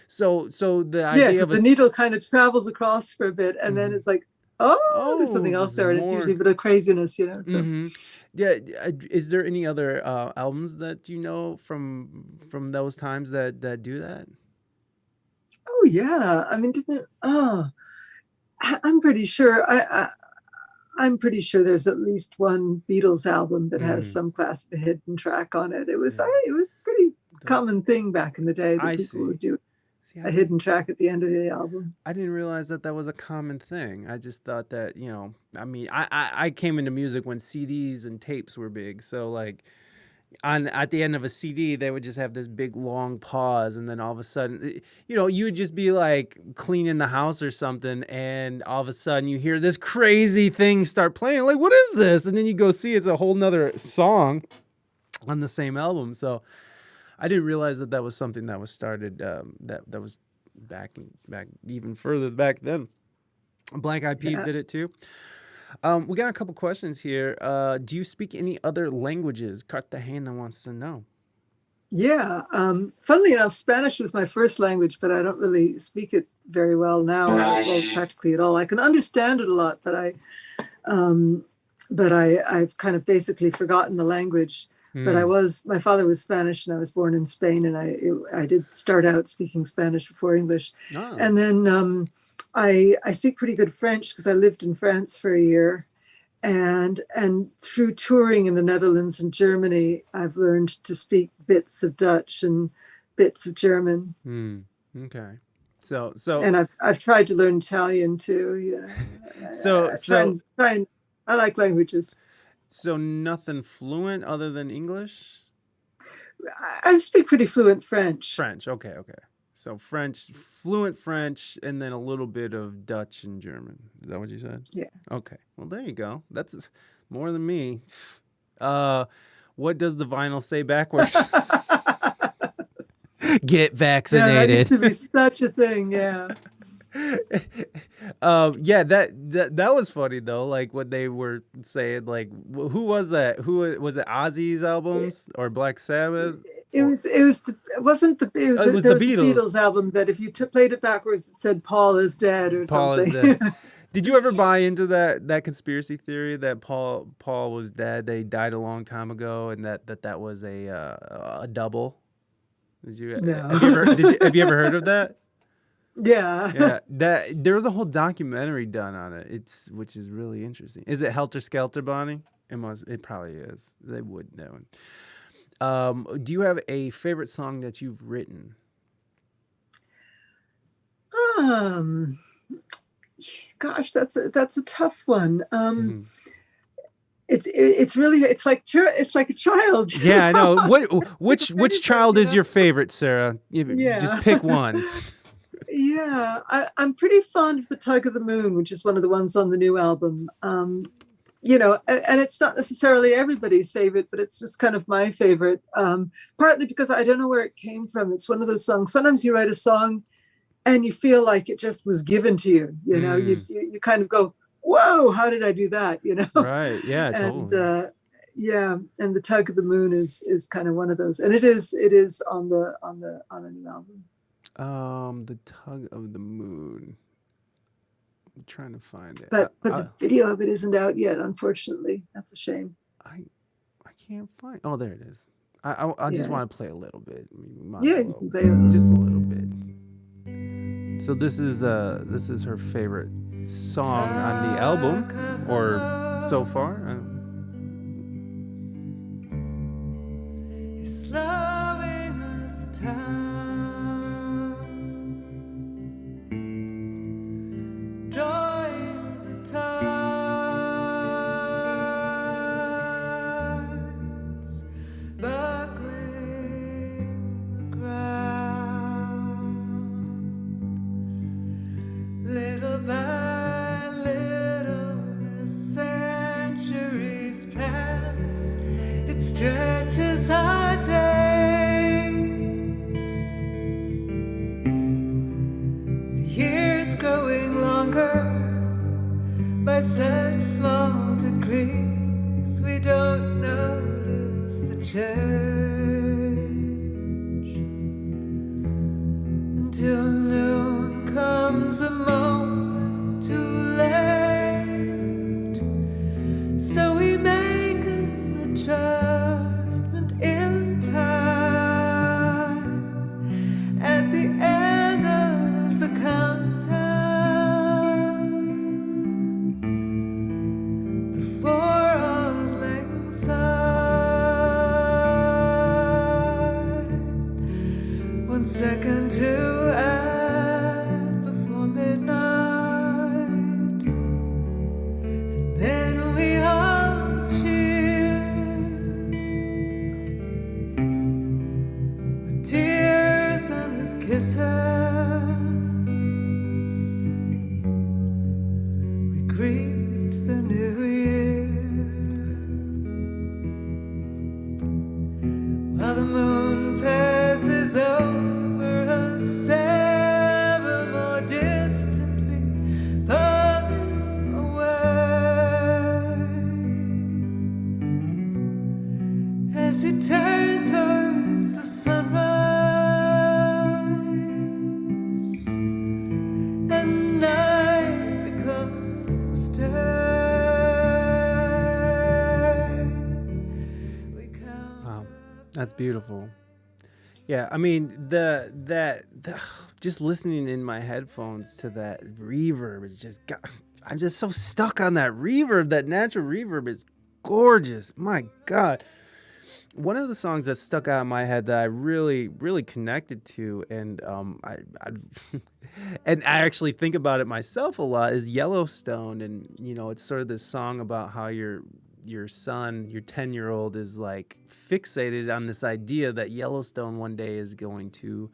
so the idea of the needle kind of travels across for a bit, and then it's like. Oh, there's something else there, and it's usually a bit of craziness, you know. So. Yeah, is there any other albums that you know from those times that do that? Oh yeah, I mean, I'm pretty sure. I'm pretty sure there's at least one Beatles album that has some class of a hidden track on it. It was a pretty common thing back in the day that people would do. A hidden track at the end of the album. I didn't realize that was a common thing. I just thought that, I mean, I came into music when CDs and tapes were big. So like at the end of a CD, they would just have this big long pause. And then all of a sudden, you would just be like cleaning the house or something. And all of a sudden you hear this crazy thing start playing. Like, what is this? And then you go see it's a whole nother song on the same album. So I didn't realize that was something that was started that was back even further back then. Black Eyed Peas did it too. We got a couple questions here. Do you speak any other languages? Cartagena wants to know. Yeah. Funnily enough, Spanish was my first language, but I don't really speak it very well now. Well, practically at all. I can understand it a lot, but I've kind of basically forgotten the language. But my father was Spanish, and I was born in Spain, and I did start out speaking Spanish before English. Oh. And then I speak pretty good French because I lived in France for a year. And through touring in the Netherlands and Germany, I've learned to speak bits of Dutch and bits of German. Okay. So and I've tried to learn Italian too. Yeah. I like languages. So nothing fluent other than English? I speak pretty fluent French. French, okay. So fluent French, and then a little bit of Dutch and German. Is that what you said? Yeah. Okay. Well, there you go. That's more than me. What does the vinyl say backwards? Get vaccinated. Yeah, that used to be such a thing, yeah. That was funny though, like what they were saying, like who was that, was it Ozzy's albums or Black Sabbath? There was the Beatles album that if you played it backwards it said Paul is dead or something. Is dead. Did you ever buy into that conspiracy theory that Paul was dead, they died a long time ago, and that was a double? Did you? No. Have you ever heard of that? Yeah. Yeah, that there was a whole documentary done on it. Which is really interesting. Is it Helter Skelter, Bonnie? It probably is. They would know. Do you have a favorite song that you've written? Gosh, that's a tough one. It's really it's like a child. Yeah, I know. Which child is your favorite, Sarah? Yeah. Just pick one. Yeah, I'm pretty fond of The Tug of the Moon, which is one of the ones on the new album. And it's not necessarily everybody's favorite, but it's just kind of my favorite. Partly because I don't know where it came from. It's one of those songs. Sometimes you write a song and you feel like it just was given to you. You kind of go, whoa, how did I do that? Right. Yeah. Totally. And The Tug of the Moon is kind of one of those, and it is on the new album. The Tug of the Moon. I'm trying to find it. But the video of it isn't out yet, unfortunately. That's a shame. I can't find. Oh, there it is. I just want to play a little bit. You can play it. Just a little bit. So this is her favorite song on the album, or so far. It's slowing us down. Stretches our days, the years growing longer by such small degrees. We don't notice the change until noon comes a moment too late. So we make an adjustment in time at the end of the countdown before all lang syne. 1 second to add before midnight, and then we all cheer with tears and with kisses. We greet the new year while the moon passes over us ever more distantly, pulling away as you turn towards the sunrise and night becomes day. We count. Wow, that's beautiful. Yeah, I mean the just listening in my headphones to that reverb is I'm just so stuck on that reverb. That natural reverb is gorgeous. My God. One of the songs that stuck out in my head that I really, really connected to, and I and I actually think about it myself a lot, is Yellowstone. And it's sort of this song about how your son, your 10-year-old, is like fixated on this idea that Yellowstone one day is going to.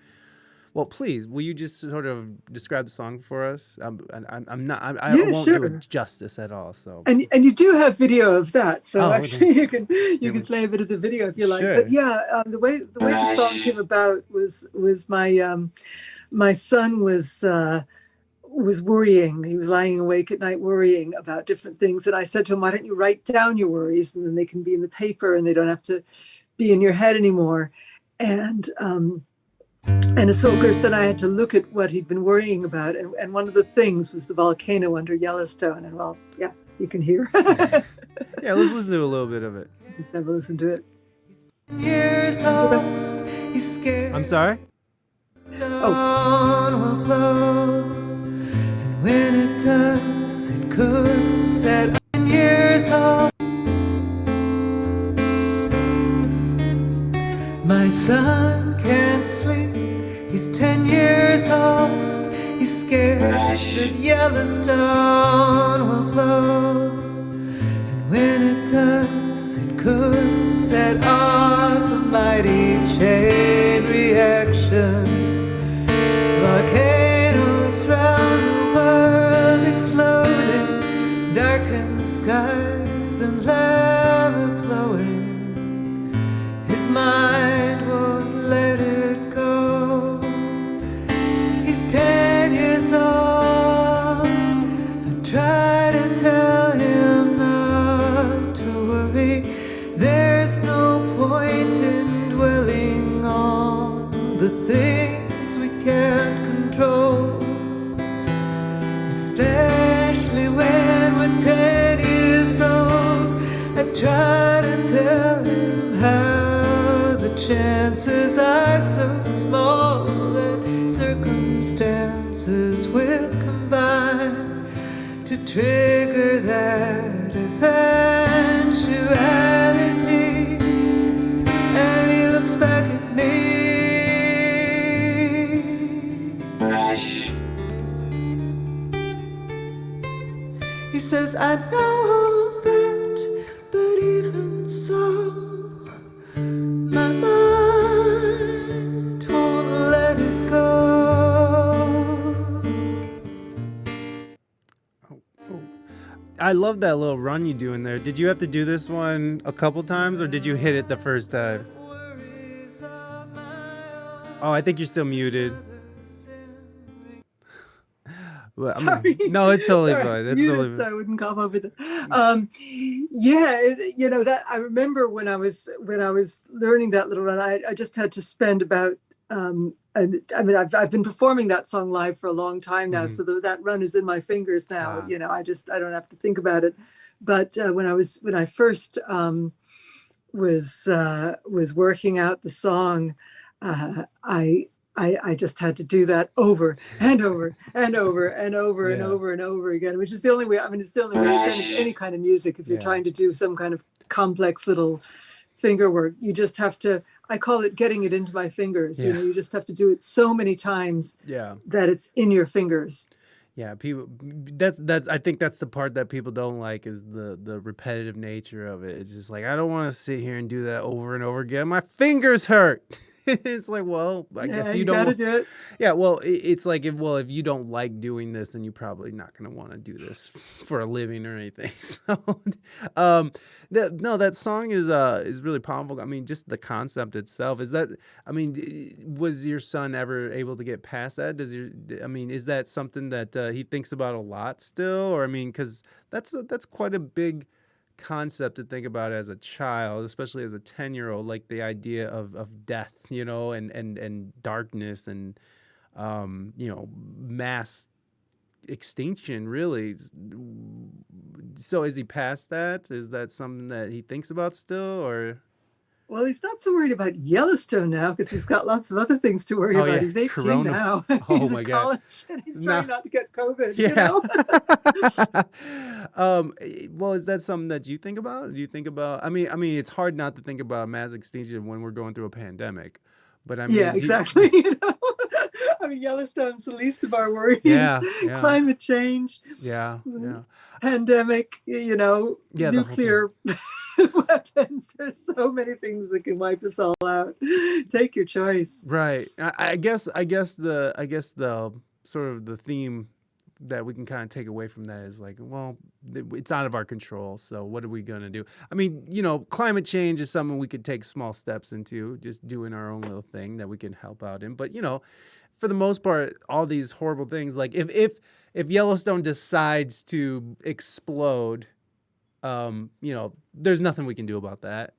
Well, please, will you just sort of describe the song for us? I won't do it justice at all. So and you do have video of that, so actually okay. you can play a bit of the video if you like. Sure. But yeah, the way the song came about was my son was worrying. He was lying awake at night worrying about different things, and I said to him, "Why don't you write down your worries, and then they can be in the paper, and they don't have to be in your head anymore." And so, of course, then I had to look at what he'd been worrying about. And one of the things was the volcano under Yellowstone. And well, yeah, you can hear. Yeah, let's listen to a little bit of it. Let's have a listen to it. Years old, He's scared. I'm sorry? Stone will close, and when it does, it could set 10 years old. My son can't sleep, he's 10 years old. He's scared that Yellowstone will close, and when it does, it could set off a mighty chain reaction. Volcanoes round the world exploding, darkened skies and lava flowing. His mind won't let it go. He's 10 years old. I try to tell him not to worry. There's no point in dwelling on the things we can't control, especially when we're 10 years old. I try to tell him how the chances are so small that circumstances will combine to trigger that eventuality. And he looks back at me. He says, I know that, but even so, my mind won't let it go. I love that little run you do in there. Did you have to do this one a couple times, or did you hit it the first time? Oh, I think you're still muted. Well, Sorry. No, it's totally Sorry, fine. That's muted, totally so I wouldn't cough over the. You know that I remember when I was learning that little run, I just had to spend about. And I mean, I've been performing that song live for a long time now, so that run is in my fingers now. You know, I don't have to think about it. But when I first was working out the song, I just had to do that over and over and over and over and over and over again, which is the only way. I mean, it's the only way it's any kind of music. If you're trying to do some kind of complex little finger work, you just have to, I call it getting it into my fingers. You know, you just have to do it so many times that it's in your fingers. Yeah, people. That's. I think that's the part that people don't like, is the repetitive nature of it. It's just like, I don't want to sit here and do that over and over again. My fingers hurt. It's like, well, I guess you don't gotta do it. Yeah, well, it's like, if you don't like doing this, then you're probably not going to want to do this for a living or anything. So, that song is really powerful. I mean, just the concept itself. Was your son ever able to get past that? Is that something that he thinks about a lot still? Or, because that's quite a big concept to think about as a child, especially as a 10-year-old, like the idea of death, and darkness and mass extinction, really. So is he past that? Is that something that he thinks about still, or? Well, he's not so worried about Yellowstone now because he's got lots of other things to worry about. Yeah. He's 18 now. He's in college and he's trying not to get COVID. Yeah. Well, is that something that you think about? Do you think about? It's hard not to think about mass extinction when we're going through a pandemic. But exactly. Yellowstone's the least of our worries. Yeah. Climate change. Yeah. Pandemic. Nuclear weapons. There's so many things that can wipe us all out. Take your choice. Right. I guess the sort of the theme that we can kind of take away from that is like, well, it's out of our control. So what are we going to do? Climate change is something we could take small steps into, just doing our own little thing that we can help out in. But, for the most part, all these horrible things, like if Yellowstone decides to explode, there's nothing we can do about that.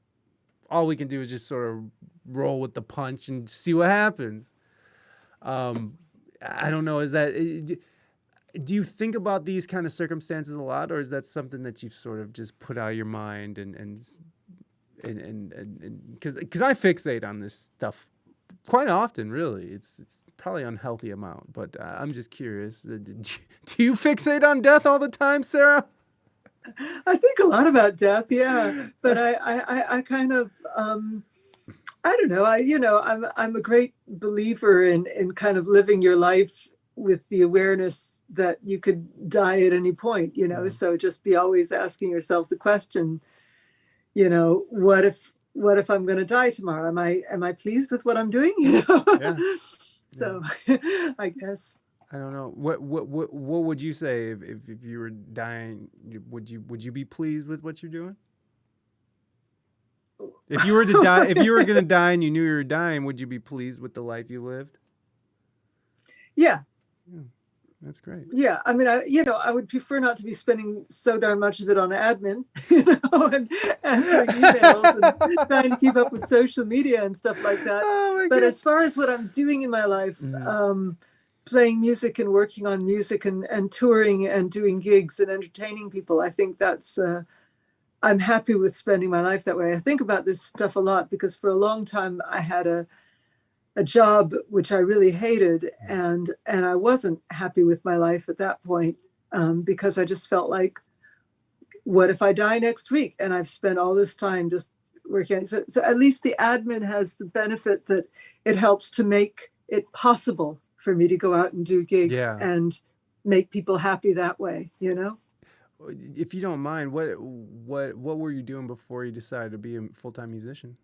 All we can do is just sort of roll with the punch and see what happens. I don't know. Do you think about these kind of circumstances a lot, or is that something that you've sort of just put out of your mind and because I fixate on this stuff Quite often, really. It's probably an unhealthy amount, but I'm just curious. Do you fixate on death all the time, Sarah? I think a lot about death, yeah. But I kind of I don't know. I'm a great believer in kind of living your life with the awareness that you could die at any point, Yeah. So just be always asking yourself the question, what if I'm going to die tomorrow? Am I pleased with what I'm doing? Yeah. So I guess. I don't know. What would you say if you were dying? Would you be pleased with what you're doing? If you were to die, if you were going to die and you knew you were dying, would you be pleased with the life you lived? Yeah. That's great. Yeah, I mean, I would prefer not to be spending so darn much of it on admin, and answering emails and trying to keep up with social media and stuff like that. Oh but as far as what I'm doing in my life, playing music and working on music and touring and doing gigs and entertaining people, I think that's, I'm happy with spending my life that way. I think about this stuff a lot because for a long time I had a job which I really hated, and I wasn't happy with my life at that point, because I just felt like, what if I die next week and I've spent all this time just working? So at least the admin has the benefit that it helps to make it possible for me to go out and do gigs and make people happy that way, If you don't mind, what were you doing before you decided to be a full-time musician?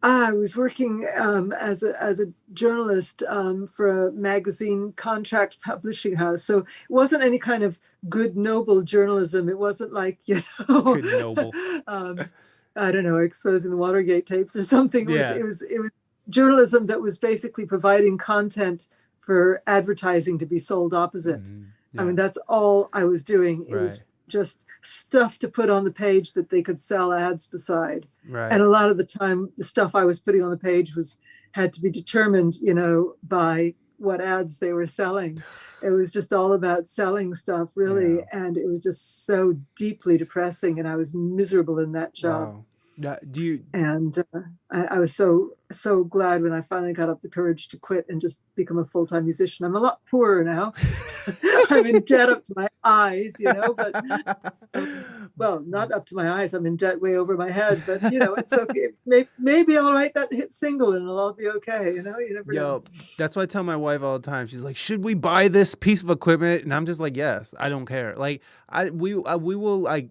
I was working as a journalist for a magazine contract publishing house. So it wasn't any kind of good, noble journalism. It wasn't like, Good, noble. I don't know, exposing the Watergate tapes or something. It was journalism that was basically providing content for advertising to be sold opposite. I mean, that's all I was doing. It was just stuff to put on the page that they could sell ads beside. And a lot of the time, the stuff I was putting on the page had to be determined, by what ads they were selling. It was just all about selling stuff, really. And it was just so deeply depressing. And I was miserable in that job. Wow. I was so glad when I finally got up the courage to quit and just become a full-time musician. I'm a lot poorer now. I'm in debt up to my eyes, but well, not up to my eyes. I'm in debt way over my head, but it's okay. Maybe I'll write that hit single and it'll all be okay. You never know. That's what I tell my wife all the time. She's like, "Should we buy this piece of equipment?" And I'm just like, "Yes, I don't care." Like, we will like.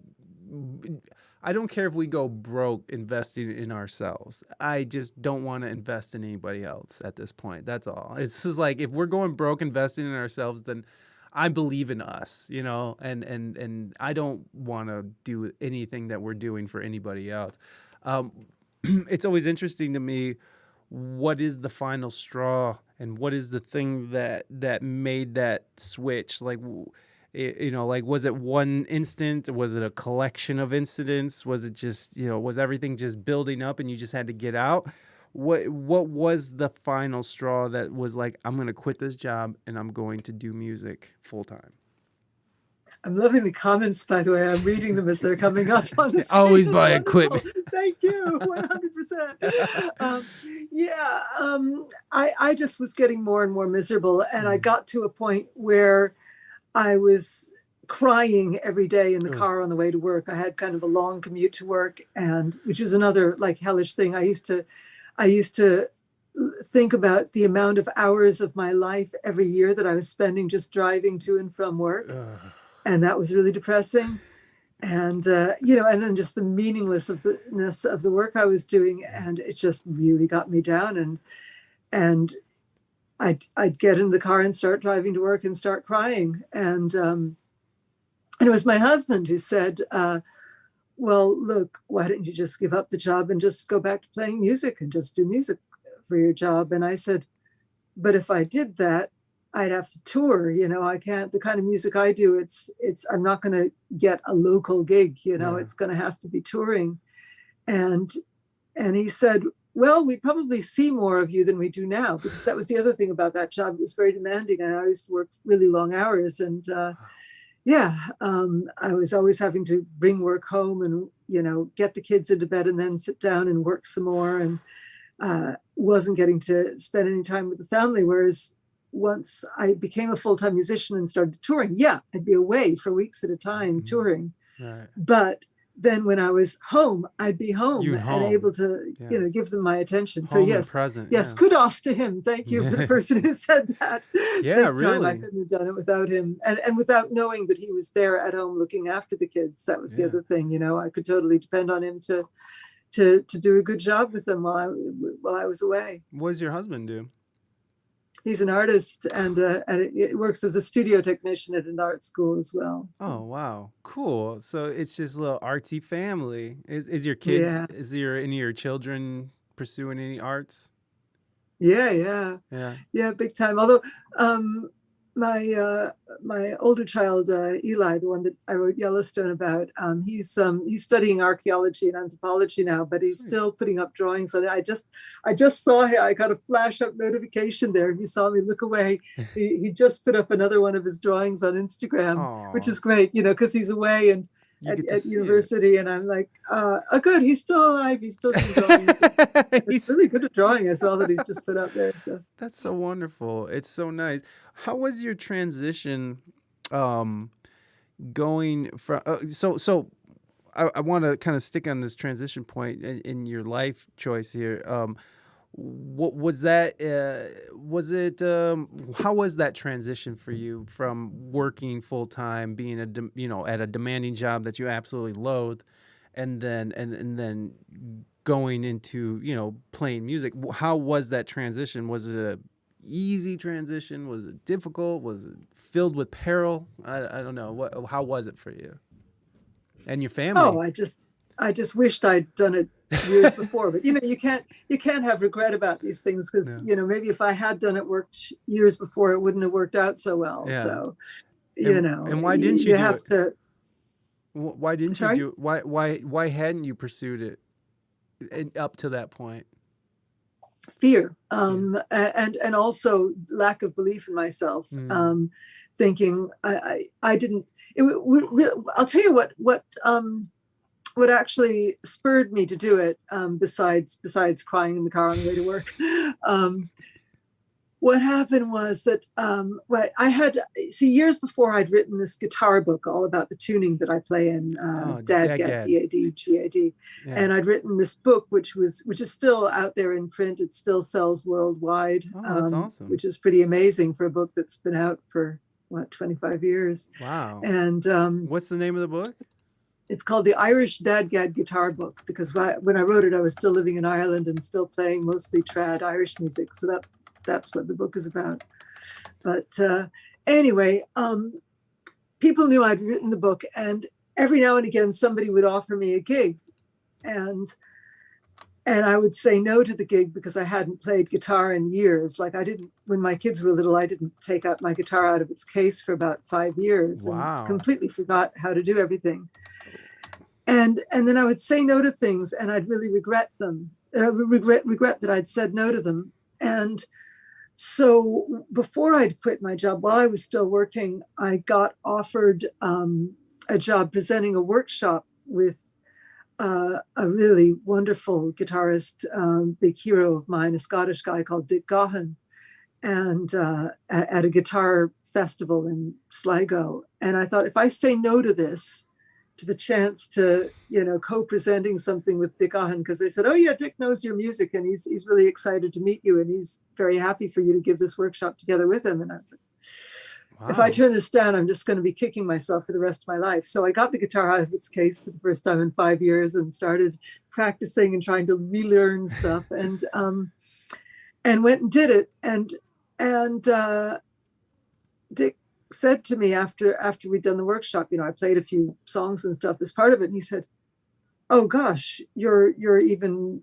I don't care if we go broke investing in ourselves. I just don't want to invest in anybody else at this point. That's all. It's just like, if we're going broke investing in ourselves, then I believe in us, and I don't want to do anything that we're doing for anybody else. It's always interesting to me, what is the final straw and what is the thing that made that switch? Like, was it one instant? Was it a collection of incidents? Was it just, was everything just building up and you just had to get out? What was the final straw that was like, I'm going to quit this job and I'm going to do music full time? I'm loving the comments, by the way. I'm reading them as they're coming up on the screen. Always buy equipment. Thank you, 100%. I just was getting more and more miserable, and I got to a point where I was crying every day in the car on the way to work. I had kind of a long commute to work, and which was another like hellish thing. I used to think about the amount of hours of my life every year that I was spending just driving to and from work. And that was really depressing. And, and then just the meaninglessness of the work I was doing. And it just really got me down. And I'd get in the car and start driving to work and start crying. And it was my husband who said, well, look, why don't you just give up the job and just go back to playing music and just do music for your job? And I said, but if I did that, I'd have to tour. I can't, the kind of music I do, I'm not going to get a local gig, it's going to have to be touring. And he said, well, we probably see more of you than we do now, because that was the other thing about that job. It was very demanding. And I used to work really long hours. And I was always having to bring work home and, get the kids into bed and then sit down and work some more. And wasn't getting to spend any time with the family. Whereas once I became a full-time musician and started touring, yeah, I'd be away for weeks at a time touring. Right. But then when I was home, I'd be home and able to, give them my attention. So yes, present, yes, kudos to him. Thank you for the person who said that. Yeah, Big time. I couldn't have done it without him, and without knowing that he was there at home looking after the kids. That was the other thing. I could totally depend on him to do a good job with them while I was away. What does your husband do? He's an artist and it works as a studio technician at an art school as well. So. Oh, wow. Cool. So it's just a little artsy family. Is your kids, is there any of your children pursuing any arts? Yeah, big time. Although my older child, Eli, the one that I wrote Yellowstone about, he's studying archaeology and anthropology now, but he's still putting up drawings. And I just saw him. I got a flash up notification there. If you saw me look away, he just put up another one of his drawings on Instagram, which is great, because he's away and at university, and I'm like, oh good, he's still alive, he's still doing drawings. He's really good at drawing as well, that he's just put up there. So that's so wonderful. It's so nice. How was your transition going from so I want to kind of stick on this transition point in your life choice here. What was that? How was that transition for you from working full time, being at a demanding job that you absolutely loathe, and then going into playing music? How was that transition? Was it a easy transition? Was it difficult? Was it filled with peril? I don't know. How was it for you and your family? Oh, I just wished I'd done it years before, but you can't have regret about these things, because maybe if I had done it worked years before, it wouldn't have worked out so well. So and why didn't you have to why didn't you do it? Why hadn't you pursued it up to that point? Fear, and also lack of belief in myself. Thinking I didn't. I'll tell you what actually spurred me to do it, besides crying in the car on the way to work. What happened was that I had years before, I'd written this guitar book all about the tuning that I play in, DAD, D-A-D, G-A-D. Yeah. And I'd written this book, which is still out there in print. It still sells worldwide. That's awesome. Which is pretty amazing for a book that's been out for 25 years. Wow. And what's the name of the book? It's called the Irish Dadgad Guitar Book, because when I wrote it, I was still living in Ireland and still playing mostly trad Irish music. So that's what the book is about. But anyway, people knew I'd written the book, and every now and again, somebody would offer me a gig, and I would say no to the gig because I hadn't played guitar in years. Like when my kids were little, I didn't take out my guitar out of its case for about 5 years. Wow. And completely forgot how to do everything. And then I would say no to things, and I'd really regret them. Regret that I'd said no to them. And so before I'd quit my job, while I was still working, I got offered a job presenting a workshop with a really wonderful guitarist, big hero of mine, a Scottish guy called Dick Gaughan, and at a guitar festival in Sligo. And I thought, if I say no to this, to the chance to, co-presenting something with Dick Gaughan, because they said, oh yeah, Dick knows your music and he's really excited to meet you, and he's very happy for you to give this workshop together with him. And I was like, wow. If I turn this down, I'm just going to be kicking myself for the rest of my life. So I got the guitar out of its case for the first time in 5 years and started practicing and trying to relearn stuff, and went and did it. And Dick said to me after we'd done the workshop, I played a few songs and stuff as part of it, and he said, oh gosh, you're even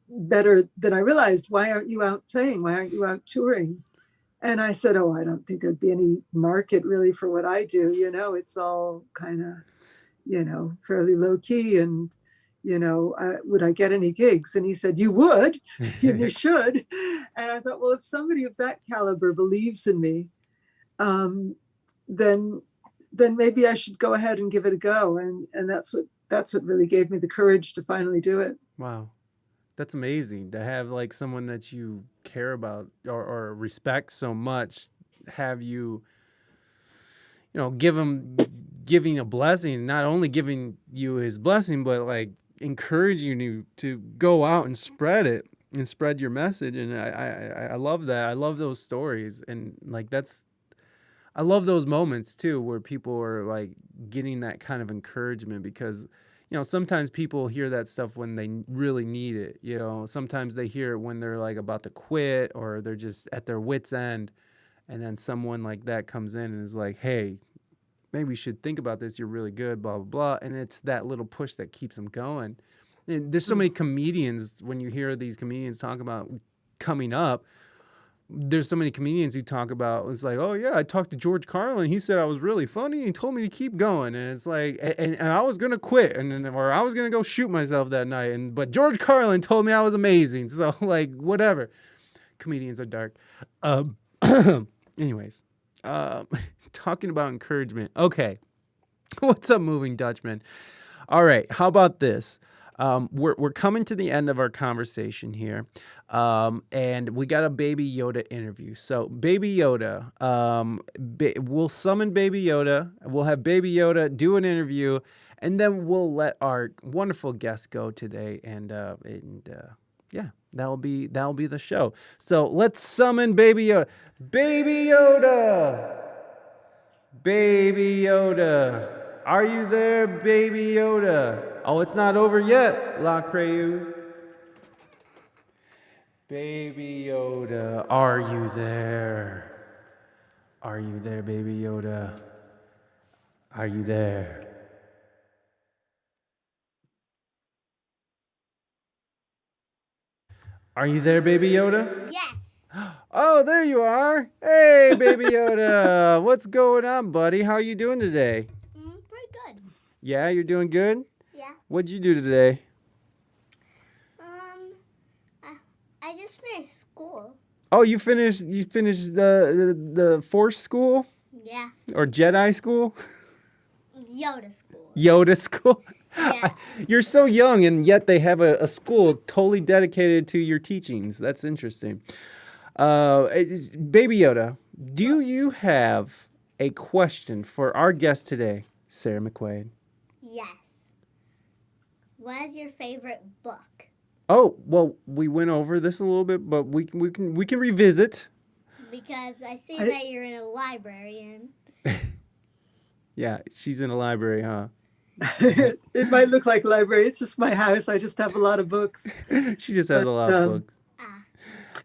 better than I realized. Why aren't you out playing? Why aren't you out touring? And I said, oh, I don't think there'd be any market really for what I do. It's all kind of, fairly low key, and would I get any gigs? And he said, you would, and you should. And I thought, well, if somebody of that caliber believes in me, then maybe I should go ahead and give it a go. And that's what really gave me the courage to finally do it. Wow. That's amazing to have like someone that you care about or respect so much have you, give him giving a blessing, not only giving you his blessing, but like encouraging you to go out and spread it and spread your message. And I love that. I love those stories. And like I love those moments too, where people are like getting that kind of encouragement because, sometimes people hear that stuff when they really need it. Sometimes they hear it when they're like about to quit or they're just at their wits' end. And then someone like that comes in and is like, hey, maybe you should think about this. You're really good, blah, blah, blah. And it's that little push that keeps them going. And there's so many comedians, when you hear these comedians talk about coming up, there's so many comedians who talk about, it's like, oh yeah, I talked to George Carlin. He said I was really funny. He told me to keep going. And it's like, and I was going to quit or I was going to go shoot myself that night. But George Carlin told me I was amazing. So like, whatever. Comedians are dark. Anyways, talking about encouragement. Okay. What's up, Moving Dutchman? All right. How about this? We're coming to the end of our conversation here. And we got a Baby Yoda interview. So Baby Yoda, we'll summon Baby Yoda. We'll have Baby Yoda do an interview, and then we'll let our wonderful guest go today. And yeah, that'll be the show. So let's summon Baby Yoda. Baby Yoda! Baby Yoda! Are you there, Baby Yoda? Oh, it's not over yet, La Creuse. Baby Yoda, are you there? Are you there, Baby Yoda? Are you there? Are you there, Baby Yoda? Yes. Oh, there you are. Hey, Baby Yoda. What's going on, buddy? How you doing today? Pretty good. Yeah, you're doing good? Yeah. What'd you do today? I just finished school. Oh, you finished the Force school? Yeah. Or Jedi school? Yoda school. Yoda school? Yeah. You're so young, and yet they have a school totally dedicated to your teachings. That's interesting. Baby Yoda, do you have a question for our guest today, Sarah McQuaid? Yes. What is your favorite book? Oh, well, we went over this a little bit, but we can revisit. Because I see that you're in a library and... Yeah, she's in a library, huh? It might look like a library. It's just my house. I just have a lot of books. She just has a lot of books.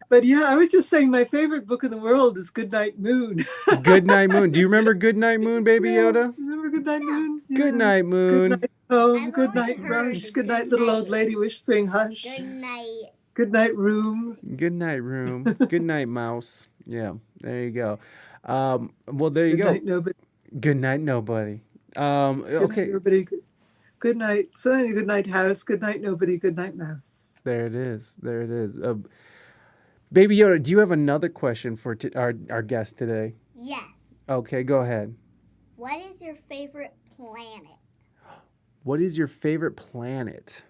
But yeah, I was just saying my favorite book in the world is Goodnight Moon. Goodnight Moon. Do you remember Goodnight Moon, Baby Yoda? Remember Goodnight Moon? Yeah. Goodnight Moon. Goodnight home. I've Goodnight only heard rush. Goodnight little old lady whispering hush. Good night. Goodnight room. Goodnight room. Goodnight mouse. Yeah, there you go. Well, there you Goodnight go. nobody. Goodnight nobody. Okay. Nobody. Good night. So good night house. Good night nobody. Good night mouse. There it is. There it is. Baby Yoda, do you have another question for our guest today? Yes. Okay, go ahead. What is your favorite planet? What is your favorite planet?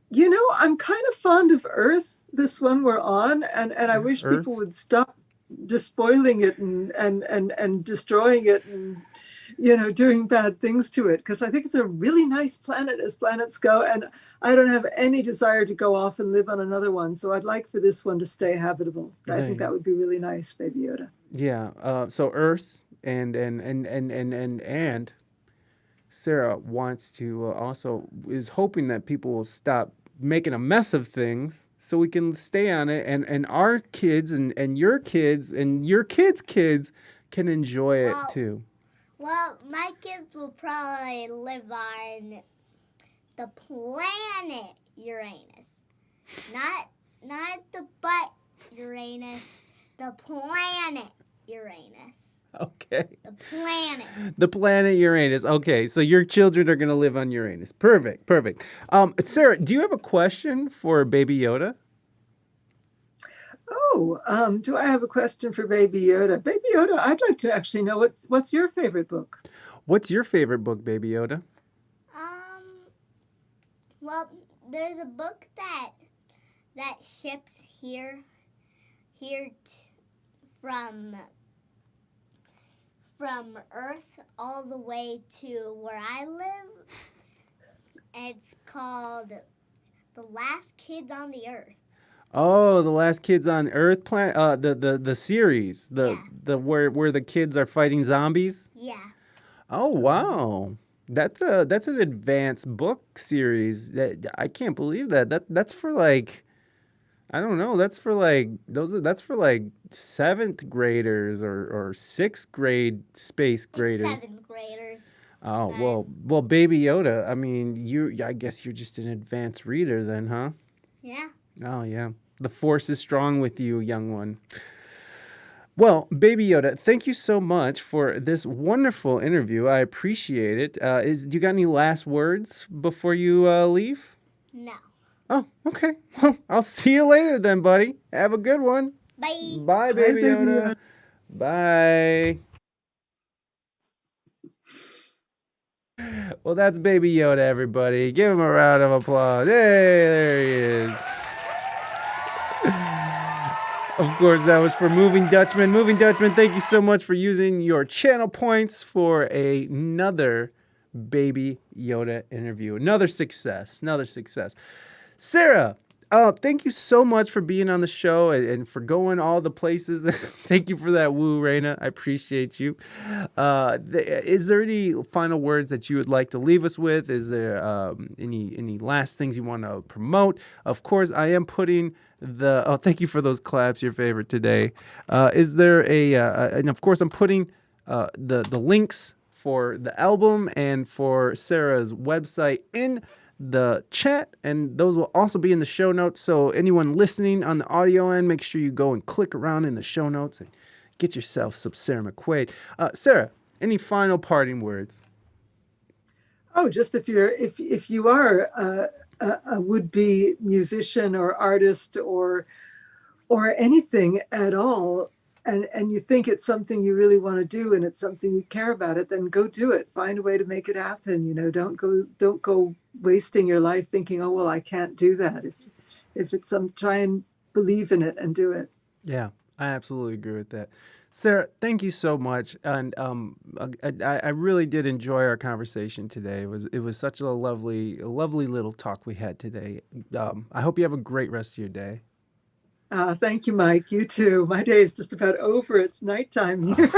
You know, I'm kind of fond of Earth, this one we're on, and I wish Earth? people would stop despoiling it and destroying it and, doing bad things to it, because I think it's a really nice planet as planets go, and I don't have any desire to go off and live on another one, so I'd like for this one to stay habitable. I think that would be really nice, Baby Yoda. Yeah, so Earth and Sarah wants to is hoping that people will stop making a mess of things so we can stay on it and our kids and your kids and your kids' kids can enjoy it too. Well, my kids will probably live on the planet Uranus. Not the butt Uranus, the planet Uranus. Okay. The planet. The planet Uranus. Okay, so your children are going to live on Uranus. Perfect. Sarah, do you have a question for Baby Yoda? Oh, do I have a question for Baby Yoda? Baby Yoda, I'd like to actually know what's your favorite book? What's your favorite book, Baby Yoda? Well, there's a book that that ships here from Earth all the way to where I live. It's called The Last Kids on the Earth. Oh, The Last Kids on Earth the series. The where the kids are fighting zombies? Yeah. Oh, wow. That's an advanced book series. I can't believe that. That's for like, I don't know, that's for like seventh graders or sixth grade space graders. It's seventh graders. Oh, well, Baby Yoda, I mean, I guess you're just an advanced reader then, huh? Yeah. Oh, yeah. The force is strong with you, young one. Well, Baby Yoda, thank you so much for this wonderful interview. I appreciate it. Do you got any last words before you leave? No. Oh, okay. Well, I'll see you later then, buddy. Have a good one. Bye. Bye, Baby Yoda. Bye. Well, that's Baby Yoda, everybody. Give him a round of applause. Hey, there he is. Of course, that was for Moving Dutchman. Moving Dutchman, thank you so much for using your channel points for another Baby Yoda interview. Another success. Sarah, thank you so much for being on the show and for going all the places. Thank you for that woo, Reina. I appreciate you. Is there any final words that you would like to leave us with? Is there any last things you want to promote? Of course, I am putting thank you for those claps, your favorite today. Is there and of course I'm putting the links for the album and for Sarah's website in the chat, and those will also be in the show notes. So anyone listening on the audio end, make sure you go and click around in the show notes and get yourself some Sarah McQuaid. Sarah, any final parting words? Oh, just if you are a would-be musician or artist or anything at all, and you think it's something you really want to do and it's something you care about it, then go do it. Find a way to make it happen. Don't go wasting your life thinking, oh, well, I can't do that. If it's try and believe in it and do it. Yeah, I absolutely agree with that. Sarah, thank you so much. And I really did enjoy our conversation today. It was such a lovely little talk we had today. I hope you have a great rest of your day. Thank you, Mike. You too. My day is just about over. It's nighttime here.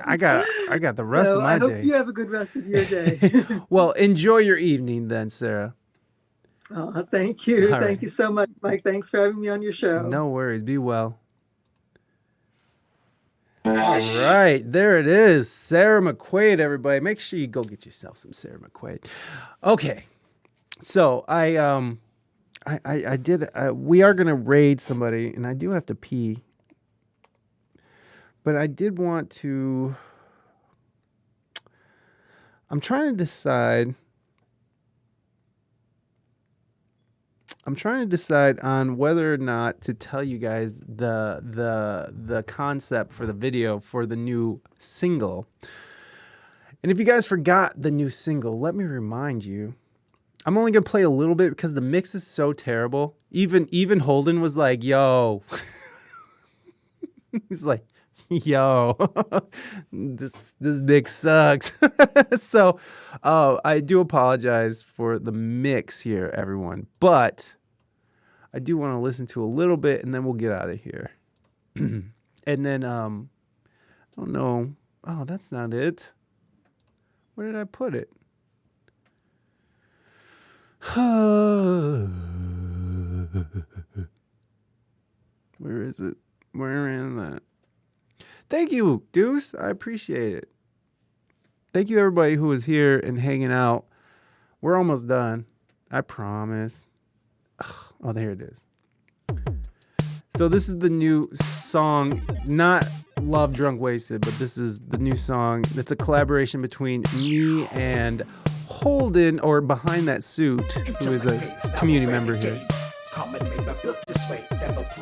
I got the rest of my day. I hope you have a good rest of your day. Well, enjoy your evening then, Sarah. Oh, thank you. All Thank you so much, Mike. Thanks for having me on your show. No worries. Be well. All right, there it is. Sarah McQuaid, everybody. Make sure you go get yourself some Sarah McQuaid. Okay. So I did. We are gonna raid somebody, and I do have to pee. But I did want to. I'm trying to decide on whether or not to tell you guys the concept for the video for the new single. And if you guys forgot the new single, let me remind you. I'm only going to play a little bit because the mix is so terrible. Even Holden was like, yo. He's like, yo, this mix sucks. So I do apologize for the mix here, everyone. But I do want to listen to a little bit, and then we'll get out of here. And then, I don't know. Oh, that's not it. Where did I put it? Where is it? Where is that? Thank you, Deuce. I appreciate it. Thank you, everybody who was here and hanging out. We're almost done. I promise. Oh, there it is. So this is the new song, not Love Drunk Wasted, but this is the new song. It's a collaboration between me and Holden, or Behind That Suit, who is a community member here.